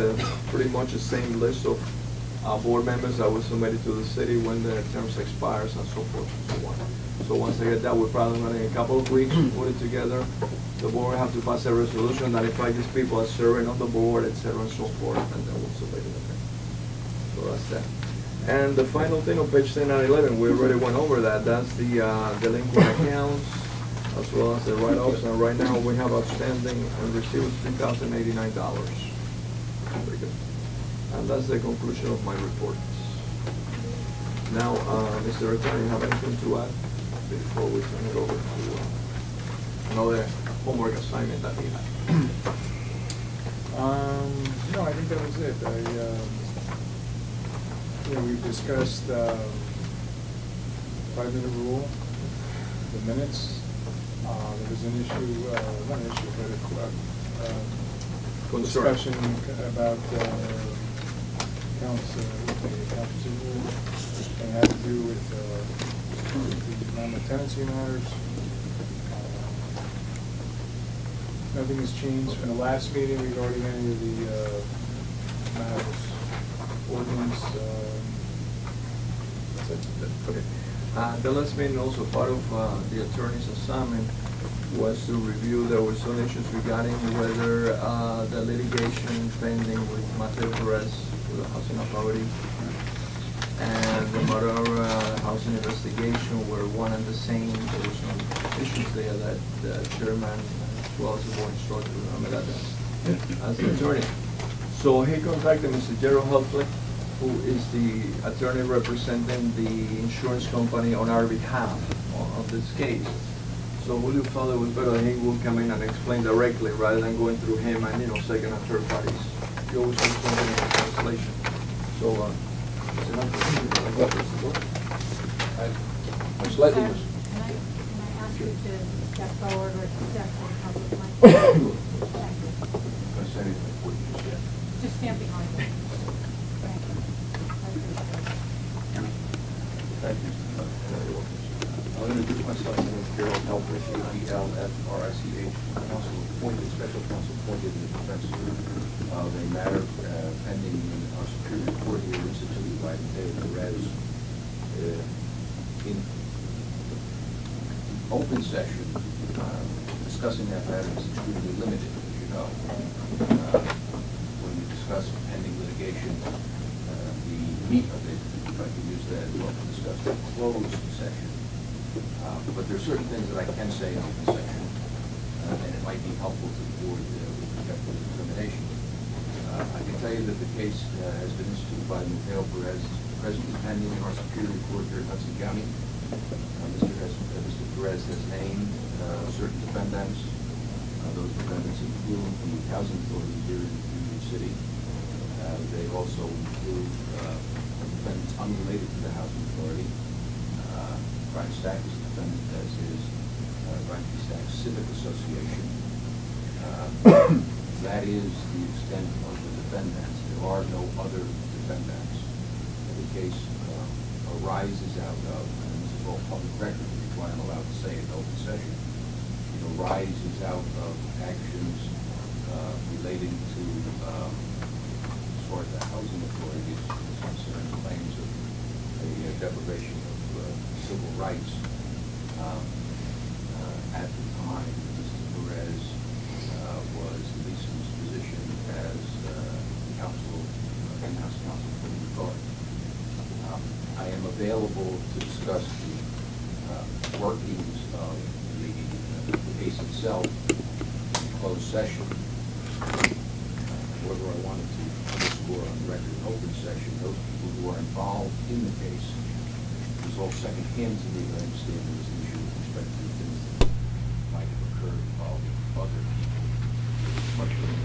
pretty much the same list of board members that were submitted to the city when their terms expires and so forth and so on. So once they get that, we're probably going to, in a couple of weeks, put it together. The board will have to pass a resolution that if these people are serving on the board, etc. and so forth, and then we'll submit it. So that's that. And the final thing on page 10 and 11, we already went over that. That's the delinquent accounts as well as the write-offs. And right now we have outstanding and received $3,089. Very good. And that's the conclusion of my report. Now, Mr. Attorney, you have anything to add before we turn it over to another homework assignment that we had? No, I think that was it. We've discussed 5-minute rule, the minutes. There was an issue, not an issue, but a discussion about accounts receivable, and had to do with the non-tenancy matters. Nothing has changed from the last meeting regarding any of the matters. Ordinance, that's it. Okay. The last meeting, also part of the attorney's assignment was to review, there were some issues regarding whether the litigation pending with Mateo Perez with the housing authority and the Madara housing investigation were one and the same. There were some issues there that the chairman as well as the board instructor, remember that as the attorney. So he contacted Mr. Gerald Helflick, who is the attorney representing the insurance company on our behalf of this case. So Julio felt it was better that he will come in and explain directly rather than going through him and, second and third parties. He always has something in the translation. So, Slightly. Can I ask you to step forward or step forward, Council Thank you. Just stand behind me. Thank you. Thank you. I'm going to introduce myself. My name is Gerald Helfrich, Helfrich. I'm also appointed, special counsel appointed in the defense of a matter pending in our Superior Court here instituted by Mateo Perez. In open session, discussing that matter is extremely limited, as you know. When we discuss pending litigation, the meat of it, if I can use that, we'll discuss the closed session. But there are certain things that I can say in open session, and it might be helpful to the board with respect to the determination. I can tell you that the case has been instituted by Mateo Perez, presently pending in our Superior Court here in Hudson County. Mr. Perez has named certain defendants. Those defendants include the housing authority here in Union City. They also include defendants unrelated to the housing authority. Brian Stack is a defendant, as is Brian P. Stack Civic Association. That is the extent of the defendants. There are no other defendants. The the case arises out of, and this is all public record, which is why I'm allowed to say in open session, it arises out of actions relating to, as far as the housing authority is concerned, claims of a deprivation of civil rights. At the time, Mr. Perez was released from his position as counsel, in-house counsel for the authority. I am available to discuss the workings of the case itself in closed session. However, I wanted to underscore on the record in open session, those people who are involved in the case, it was all second-hand to me, but I understand there was an issue with respect to things that might have occurred involving other people. Much of it,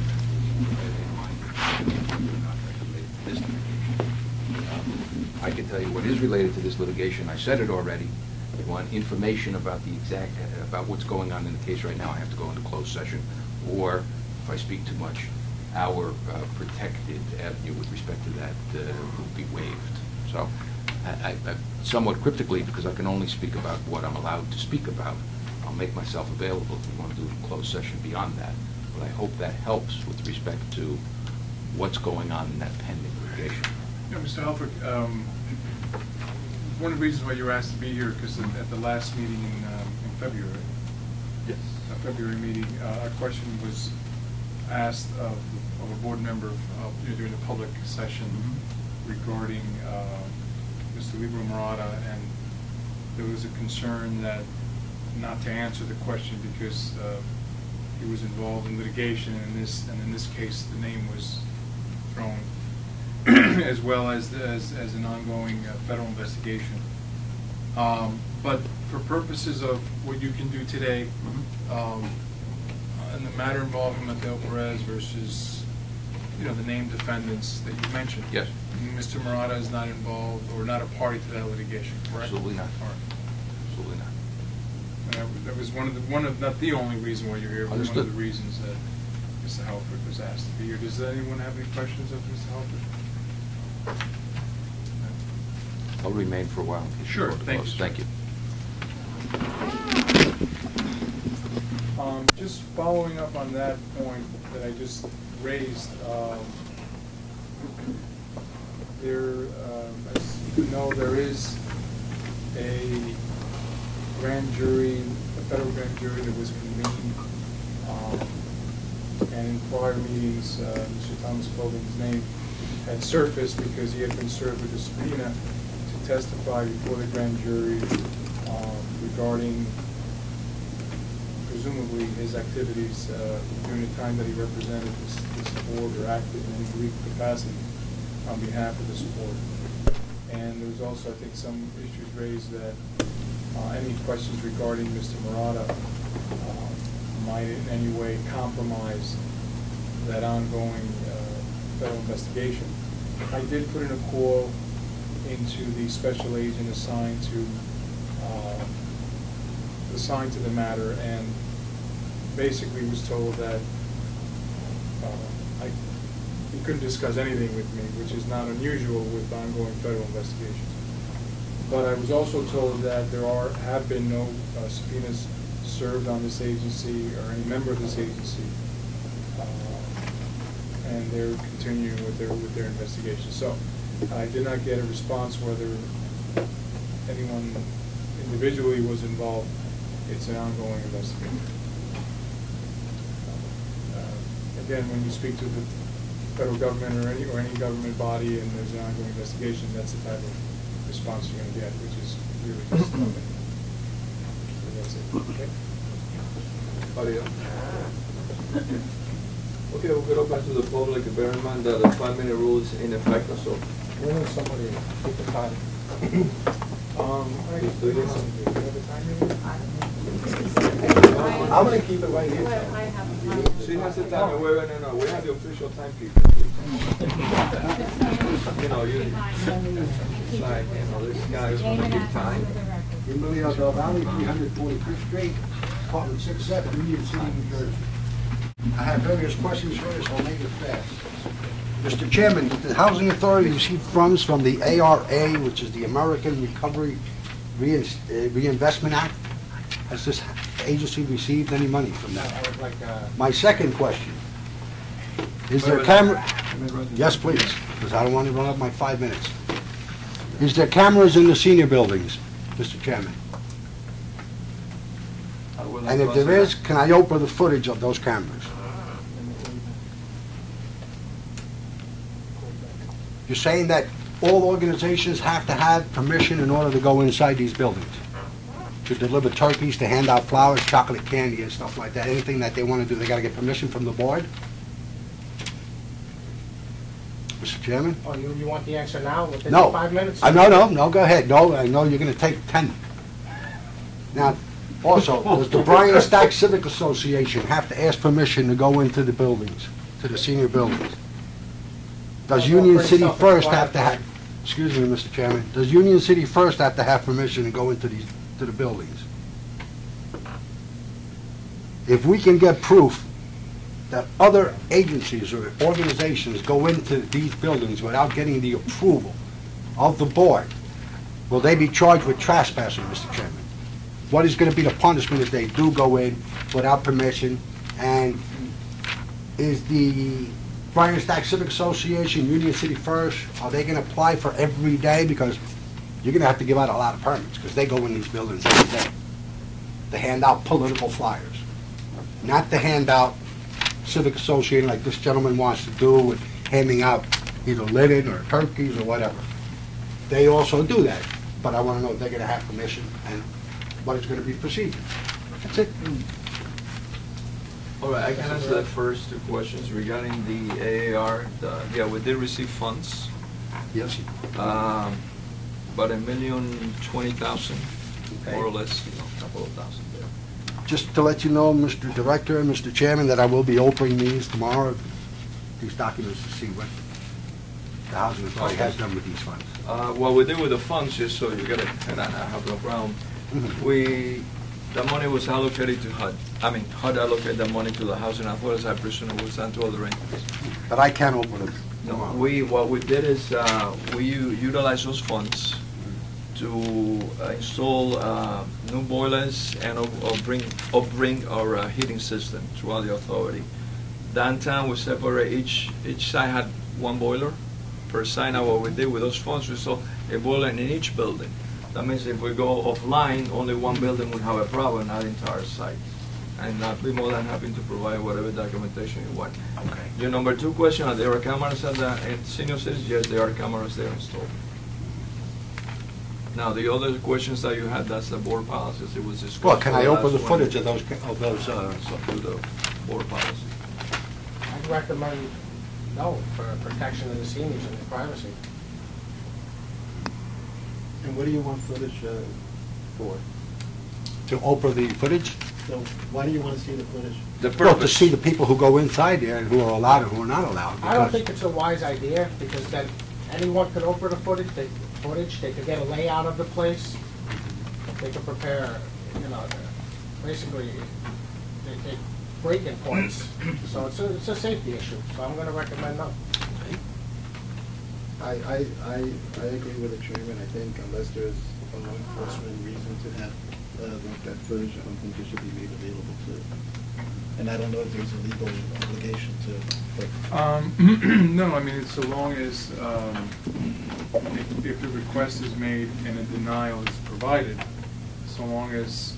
in my opinion, not related to this litigation. I can tell you what is related to this litigation. I said it already. If you want information about about what's going on in the case right now, I have to go into closed session. Or, if I speak too much, our protected avenue with respect to that will be waived. So, I somewhat cryptically, because I can only speak about what I'm allowed to speak about, I'll make myself available if you want to do a closed session beyond that. But I hope that helps with respect to what's going on in that pending litigation. Yeah, Mr. Halford, one of the reasons why you were asked to be here, because at the last meeting in February, Yes. February meeting, a question was asked of a board member during the public session regarding Mr. Libro Murata, and there was a concern that not to answer the question because he was involved in litigation, and in this case the name was thrown as well as an ongoing federal investigation. But for purposes of what you can do today, in the matter involving Mateo Perez versus, the named defendants that you mentioned. Yes. Mr. Murata is not involved or not a party to that litigation, correct? Absolutely not. All right. Absolutely not. And that was one of not the only reason why you're here, but Understood. one of the reasons that Mr. Halford was asked to be here. Does anyone have any questions of Mr. Halford? I'll remain for a while. Sure, thank you. Thank you. Just following up on that point that I just raised, as you know, there is a grand jury, a federal grand jury that was convened, and in prior meetings, Mr. Thomas Clothing's name had surfaced because he had been served with a subpoena to testify before the grand jury regarding presumably his activities during the time that he represented this board or acted in any legal capacity on behalf of this board. And there was also, I think, some issues raised that any questions regarding Mr. Murata might in any way compromise that ongoing federal investigation. I did put in a call into the special agent assigned to the matter, and basically was told that he couldn't discuss anything with me, which is not unusual with ongoing federal investigations. But I was also told that there have been no subpoenas served on this agency or any member of this agency, and they're continuing with their investigation. So I did not get a response whether anyone individually was involved. It's an ongoing investigation. Again, when you speak to the federal government or any government body and there's an ongoing investigation, that's the type of response you're going to get, which is really just nothing. So that's it. Okay. Okay, we'll get up back to the public. Bear in mind that the 5-minute rule is in effect, so. We need somebody to keep the time. Do you have a time limit? I'm gonna keep it right here. I have She has the time, no, we have the official timekeeper. This guy is gonna keep time. Emilio Del Valle, 345th Street, apartment 67, Union City, New Jersey. I have various questions for you, so I'll make it fast. Mr. Chairman, the Housing Authority received funds from the ARA, which is the American Recovery Reinvestment Act. Has this agency received any money from that? I would like, My second question, is there camera? Yes, please, because I don't want to run up my 5 minutes. Is there cameras in the senior buildings, Mr. Chairman? And if there is, can I open the footage of those cameras? You're saying that all organizations have to have permission in order to go inside these buildings? To deliver turkeys, to hand out flowers, chocolate candy and stuff like that? Anything that they want to do, they got to get permission from the board? Mr. Chairman? oh, you want the answer now, within No. 5 minutes? No, go ahead. No, I know you're going to take 10. Now, also, does the Bryan Stack Civic Association have to ask permission to go into the buildings, to the senior buildings? Does Well, Union pretty City First self-explanatory. have to have, excuse me, Mr. Chairman, does Union City First have to have permission to go into to the buildings? If we can get proof that other agencies or organizations go into these buildings without getting the approval of the board, will they be charged with trespassing, Mr. Chairman? What is going to be the punishment if they do go in without permission? And is the Bryan Stack Civic Association, Union City First, are they going to apply for every day? Because you're going to have to give out a lot of permits, because they go in these buildings every day to hand out political flyers, not to hand out civic association like this gentleman wants to do with handing out either linen or turkeys or whatever. They also do that, but I want to know if they're going to have permission and what is going to be procedure. That's it. All right, I can answer the first two questions regarding the AAR. Yeah, we did receive funds, Yes. about $1,020,000, more or less, a couple of thousand there. Just to let you know, Mr. Director and Mr. Chairman, that I will be opening these tomorrow, these documents, to see what the Housing Authority has done with these funds. What we did with the funds, just so you get it, and I have no problem, the money was allocated to HUD. I mean, HUD allocated the money to the Housing Authority, I presume it was sent to other entities. But I can't open them No, tomorrow. what we did is, we utilize those funds to install new boilers and upbring our heating system throughout the authority. Downtown, we separate, each side had one boiler per side. Now what we did with those funds, we installed a boiler in each building. That means if we go offline, only one building would have a problem, not the entire site. And I'd be more than happy to provide whatever documentation you want. Okay. Your number two question, are there cameras at the senior citizens? Yes, there are cameras there installed. Now, the other questions that you had, that's the board policies. It was discussed. Well, can I open the last one. footage of those, So through the board policy. I'd recommend no, for protection of the seniors and their privacy. And what do you want footage for? to open the footage? So why do you want to see the footage? The Well, to purpose. see the people who go inside there and who are allowed and who are not allowed. I don't because- think it's a wise idea, because then anyone could open the footage, they could get a layout of the place, they could prepare, basically, they break-in points. So it's a safety issue, so I'm gonna recommend no. I agree with the chairman. I think unless there's a law enforcement reason to have that footage, I don't think it should be made available to. And I don't know if there's a legal obligation to, but. No, I mean, it's so long as, if the request is made and a denial is provided, so long as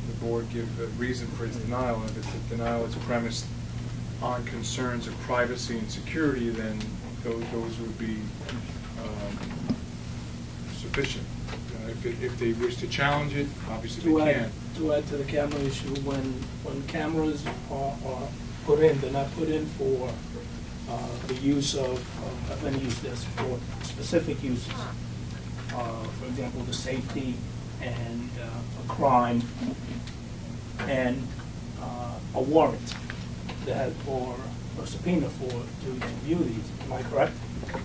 the board give a reason for its denial, and if the denial is premised on concerns of privacy and security, then those would be sufficient. If they wish to challenge it, obviously they can. To add to the camera issue, when cameras are put in, they're not put in for the use of any use that's for specific uses. For example, the safety and a crime and a warrant that or a subpoena to view these. Am I correct?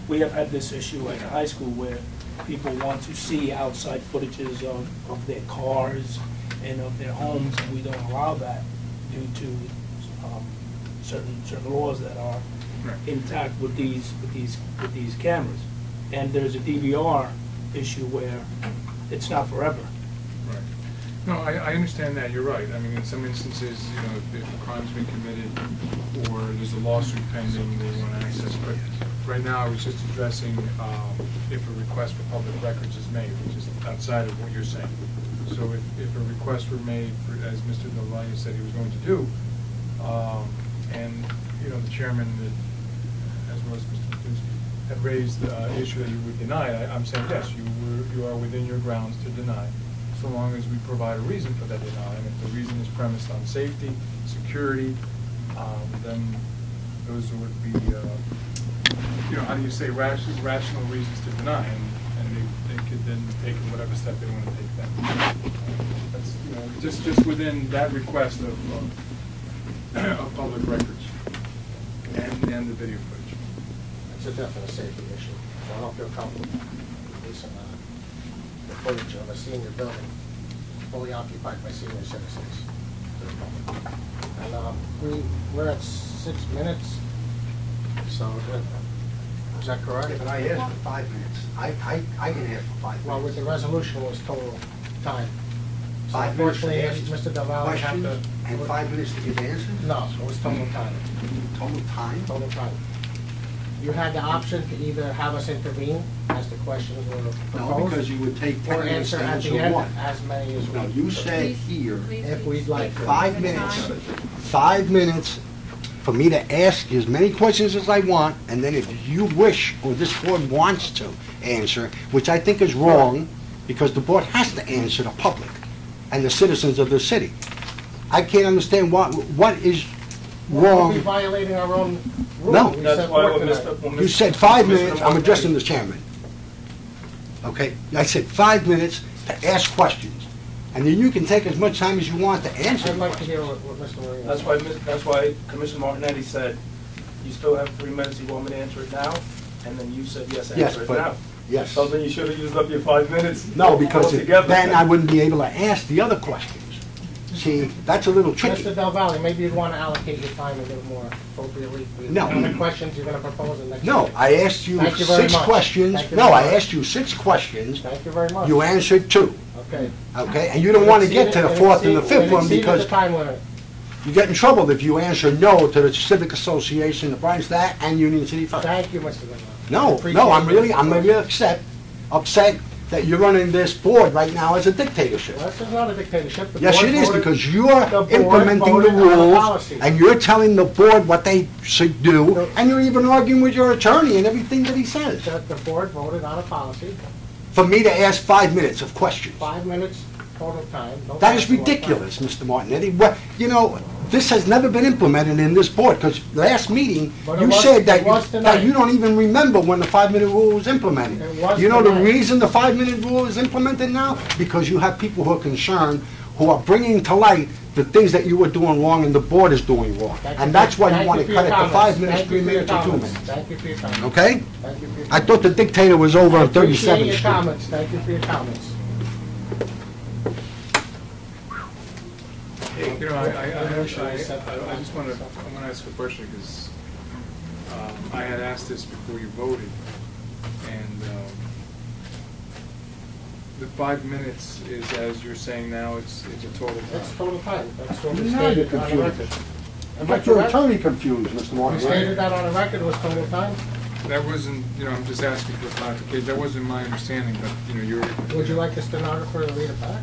We have had this issue at the high school where people want to see outside footages of their cars and of their homes, and we don't allow that due to certain laws that are Right. intact with these cameras. And there's a DVR issue where it's not forever. Right. No, I understand that, you're right. I mean, in some instances, you know, if a crime's been committed or there's a lawsuit pending, they want access. But right now, I was just addressing if a request for public records is made, which is outside of what you're saying. So if a request were made, as Mr. Delaney said he was going to do, and, you know, the chairman, as well as Mr. Matusky, had raised the issue that you would deny, I'm saying, yes, you are within your grounds to deny, so long as we provide a reason for that denial. And if the reason is premised on safety, security, then those would be, you know, how do you say, rational reasons to deny, and they could then take whatever step they want to take then. That's, you know, just within that request of public records and the video footage. It's a definite safety issue. So I don't feel comfortable releasing the footage of a senior building fully occupied by senior citizens to the public. And we're at 6 minutes, so is that correct? But I asked for 5 minutes. I can ask for 5 minutes. Well, with the resolution was total time. So 5 minutes to unfortunately, ask Mr. Del Valle have to... questions and 5 minutes to give answers? No, it was total time. Total time? Total time. You had the option to either have us intervene as the questions were proposed. No, because you would take 10 or minutes answer to at the answer end one. as many as we... No, you said here, If we'd like to. 5 minutes, 5 minutes for me to ask as many questions as I want, and then if you wish, or this board wants to answer, which I think is wrong, because the board has to answer the public and the citizens of the city. I can't understand what is We'll be wrong. violating our own rules. No. We That's set why forth what tonight. You said 5 minutes, I'm addressing the chairman. Okay, I said 5 minutes to ask questions, and then you can take as much time as you want to answer I'd the like to questions. hear what Mr. Marino... That's why Commissioner Martinetti said, you still have 3 minutes, you want me to answer it now? And then you said, yes, Yes, answer it but- now. Yes. So then you should have used up your 5 minutes. No, because altogether. then I wouldn't be able to ask the other questions. See, that's a little tricky. Mr. Del Valle, maybe you'd want to allocate your time a little more appropriately. No. How many questions you're going to propose in the next No, meeting. I asked you Thank you very 6 much. questions. Thank you No, very I much. asked you 6 questions. Thank you very much. You answered 2, Okay. okay? And you don't want to get to the 4th and the 5th one Exceeded because the time limit. you get in trouble if you answer no to the Civic Association, the Bryan Stat, and Union City Fire. Thank you, Mr. Del Valle. No, Appreciate no, I'm it. really upset that you're running this board right now as a dictatorship. Well, this is not a dictatorship. The Yes, board it is, voted- because you're the board implementing the voted on a rules, policy. and you're telling the board what they should do, and you're even arguing with your attorney and everything that he says. The board voted on a policy, For me to ask 5 minutes of questions. 5 minutes total time. No That is time to ridiculous, Mr. Martinetti. You know, this has never been implemented in this board, because last meeting, But it you was- said it was tonight. that you don't even remember when the 5-minute rule was implemented. It was You know the tonight. reason the 5-minute rule is implemented now? Because you have people who are concerned, who are bringing to light the things that you were doing wrong and the board is doing wrong. Thank you And for- that's why thank you want you to for cut your it to 5 comments. minutes, Thank 3 you for your minutes, or 2 comments. minutes. Thank you for your comments. Okay? Thank you for your I thought the dictator was over on Appreciate 37th your Street. comments. Thank you for your comments. You know, I just want to, I want to ask a question, because I had asked this before you voted, and the 5 minutes is, as you're saying now, it's a total time. That's total time. That's what we Now you're stated on the confused. record. I Am I got your correct? attorney confused, Mr. We Martinetti. stated that on the record was total time. That wasn't, you know, I'm just asking for clarification. That wasn't my understanding, but, you know, you're... Would you like the stenographer to read it back?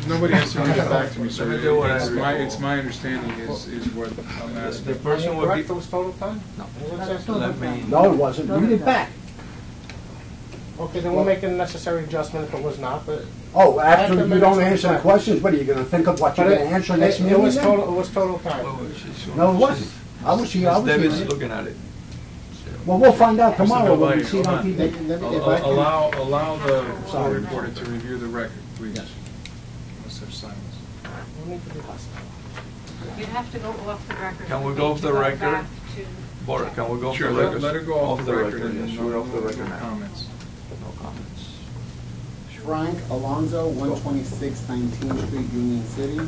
Nobody has to read it back to me, sir. Let me do what I It's my understanding is what I'm The asking. person Am I would correct? be, It was total time? No. Let let me, No, it wasn't. Read it back. Okay, then we'll make a necessary adjustment if it was not, but... Oh, after After you minutes don't of answer the time. questions, what, are you gonna think of what you're But gonna answer next it meeting was then? total, it was total time. No, it wasn't. I was here, I was David's here. looking at it. Well, we'll find out tomorrow when we Mr. see it on Novae, TV. Allow the Sorry. reporter to review the record, please. Yes. Let's have silence. We need to be hostile. You have to go off the record. Can we You go need off to the go record? back to- Bart, can we go off the Sure, record? let her go off the record, and yes, no we're off the record no now. comments. No comments. Frank Alonso, 126 19th Street, Union City.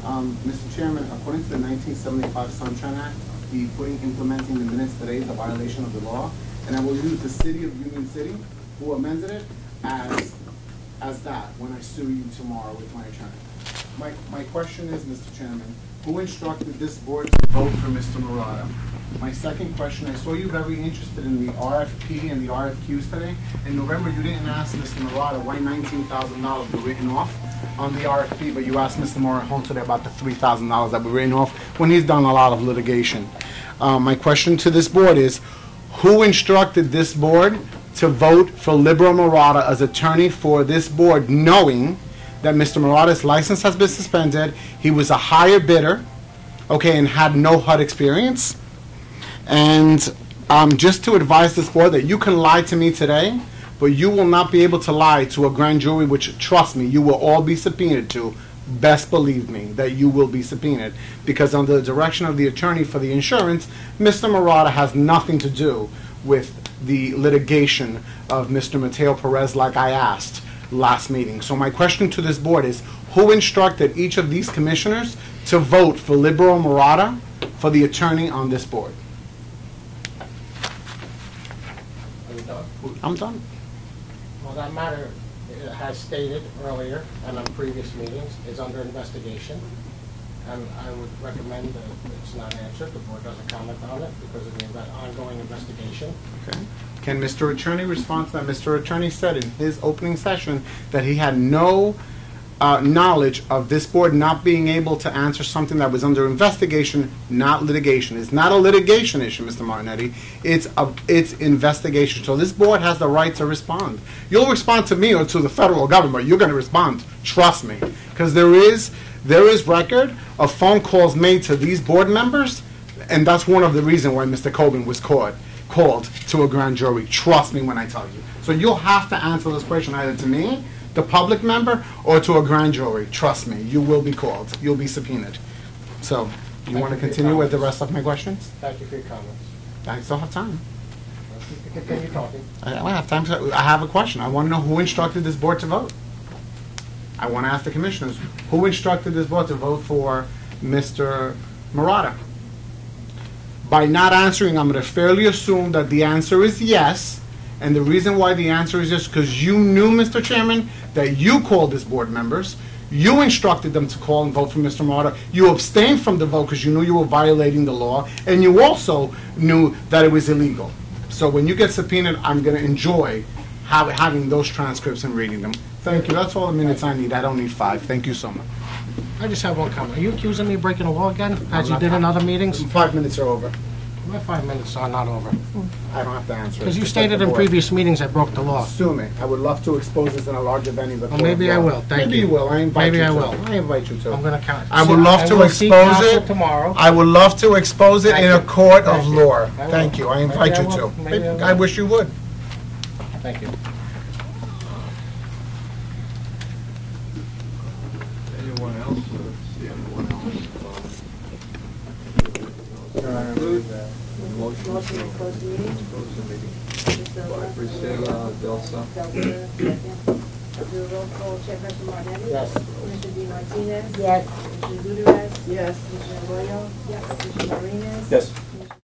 Mr. Chairman, according to the 1975 Sunshine Act, the implementing the minutes today is a violation of the law, and I will use the city of Union City, who amended it, as that when I sue you tomorrow with my attorney. My question is, Mr. Chairman, who instructed this board to vote for Mr. Murata? My second question, I saw you very interested in the RFP and the RFQs today. In November, you didn't ask Mr. Murata why $19,000 were written off on the RFP, but you asked Mr. Morahone today about the $3,000 that were written off when he's done a lot of litigation. My question to this board is, who instructed this board to vote for Libero Murata as attorney for this board, knowing that Mr. Murata's license has been suspended, he was a higher bidder, okay, and had no HUD experience? And just to advise this board that you can lie to me today, but you will not be able to lie to a grand jury, which, trust me, you will all be subpoenaed to. Best believe me that you will be subpoenaed, because under the direction of the attorney for the insurance, Mr. Murata has nothing to do with the litigation of Mr. Mateo Perez, like I asked last meeting. So my question to this board is, who instructed each of these commissioners to vote for Libero Murata for the attorney on this board? Are you done? I'm done. Well, that matter has stated earlier and on previous meetings is under investigation. And I would recommend that it's not answered, the board doesn't comment on it because of the ongoing investigation. Okay. Can Mr. Attorney respond to that? Mr. Attorney said in his opening session that he had no knowledge of this board not being able to answer something that was under investigation, not litigation. It's not a litigation issue, Mr. Martinetti. It's investigation. So this board has the right to respond. You'll respond to me or to the federal government. You're going to respond. Trust me. Because there is record of phone calls made to these board members, and that's one of the reasons why Mr. Coben was called to a grand jury. Trust me when I tell you. So you'll have to answer this question either to me, the public member, or to a grand jury. Trust me, you will be called. You'll be subpoenaed. So, you want to continue with the rest of my questions? Thank you for your comments. I still have time. You can continue talking. I don't have time. I have a question. I want to know who instructed this board to vote. I want to ask the commissioners, who instructed this board to vote for Mr. Murata? By not answering, I'm going to fairly assume that the answer is yes. And the reason why the answer is yes, because you knew, Mr. Chairman, that you called this board members. You instructed them to call and vote for Mr. Murata. You abstained from the vote because you knew you were violating the law. And you also knew that it was illegal. So when you get subpoenaed, I'm going to enjoy having those transcripts and reading them. Thank you. That's all the minutes I need. I don't need 5. Thank you so much. I just have one comment. Are you accusing me of breaking the law again, as you did in other meetings? 5 minutes are over. My 5 minutes are not over. I don't have to answer. Because you stated in previous meetings I broke the law. Sue me. I would love to expose this in a larger venue. Well, maybe I will. Thank you. Maybe you will. I invite you to. Maybe I will. I invite you to. I'm going to count. I would love to expose it tomorrow. I would love to expose it in a court of law. I will. Thank you. I invite you to. Maybe I will. I wish you would. Thank you. Anyone else? See anyone else? Motion Motion to close the meeting. close the meeting. Mr. By Priscilla Delsa. Delsa, second. I'll do a roll call. Chairperson Martinetti? Yes. Commissioner D. Martinez? Yes. Commissioner Gutierrez? Yes. Commissioner Arroyo? Yes. Commissioner Martinez? Yes.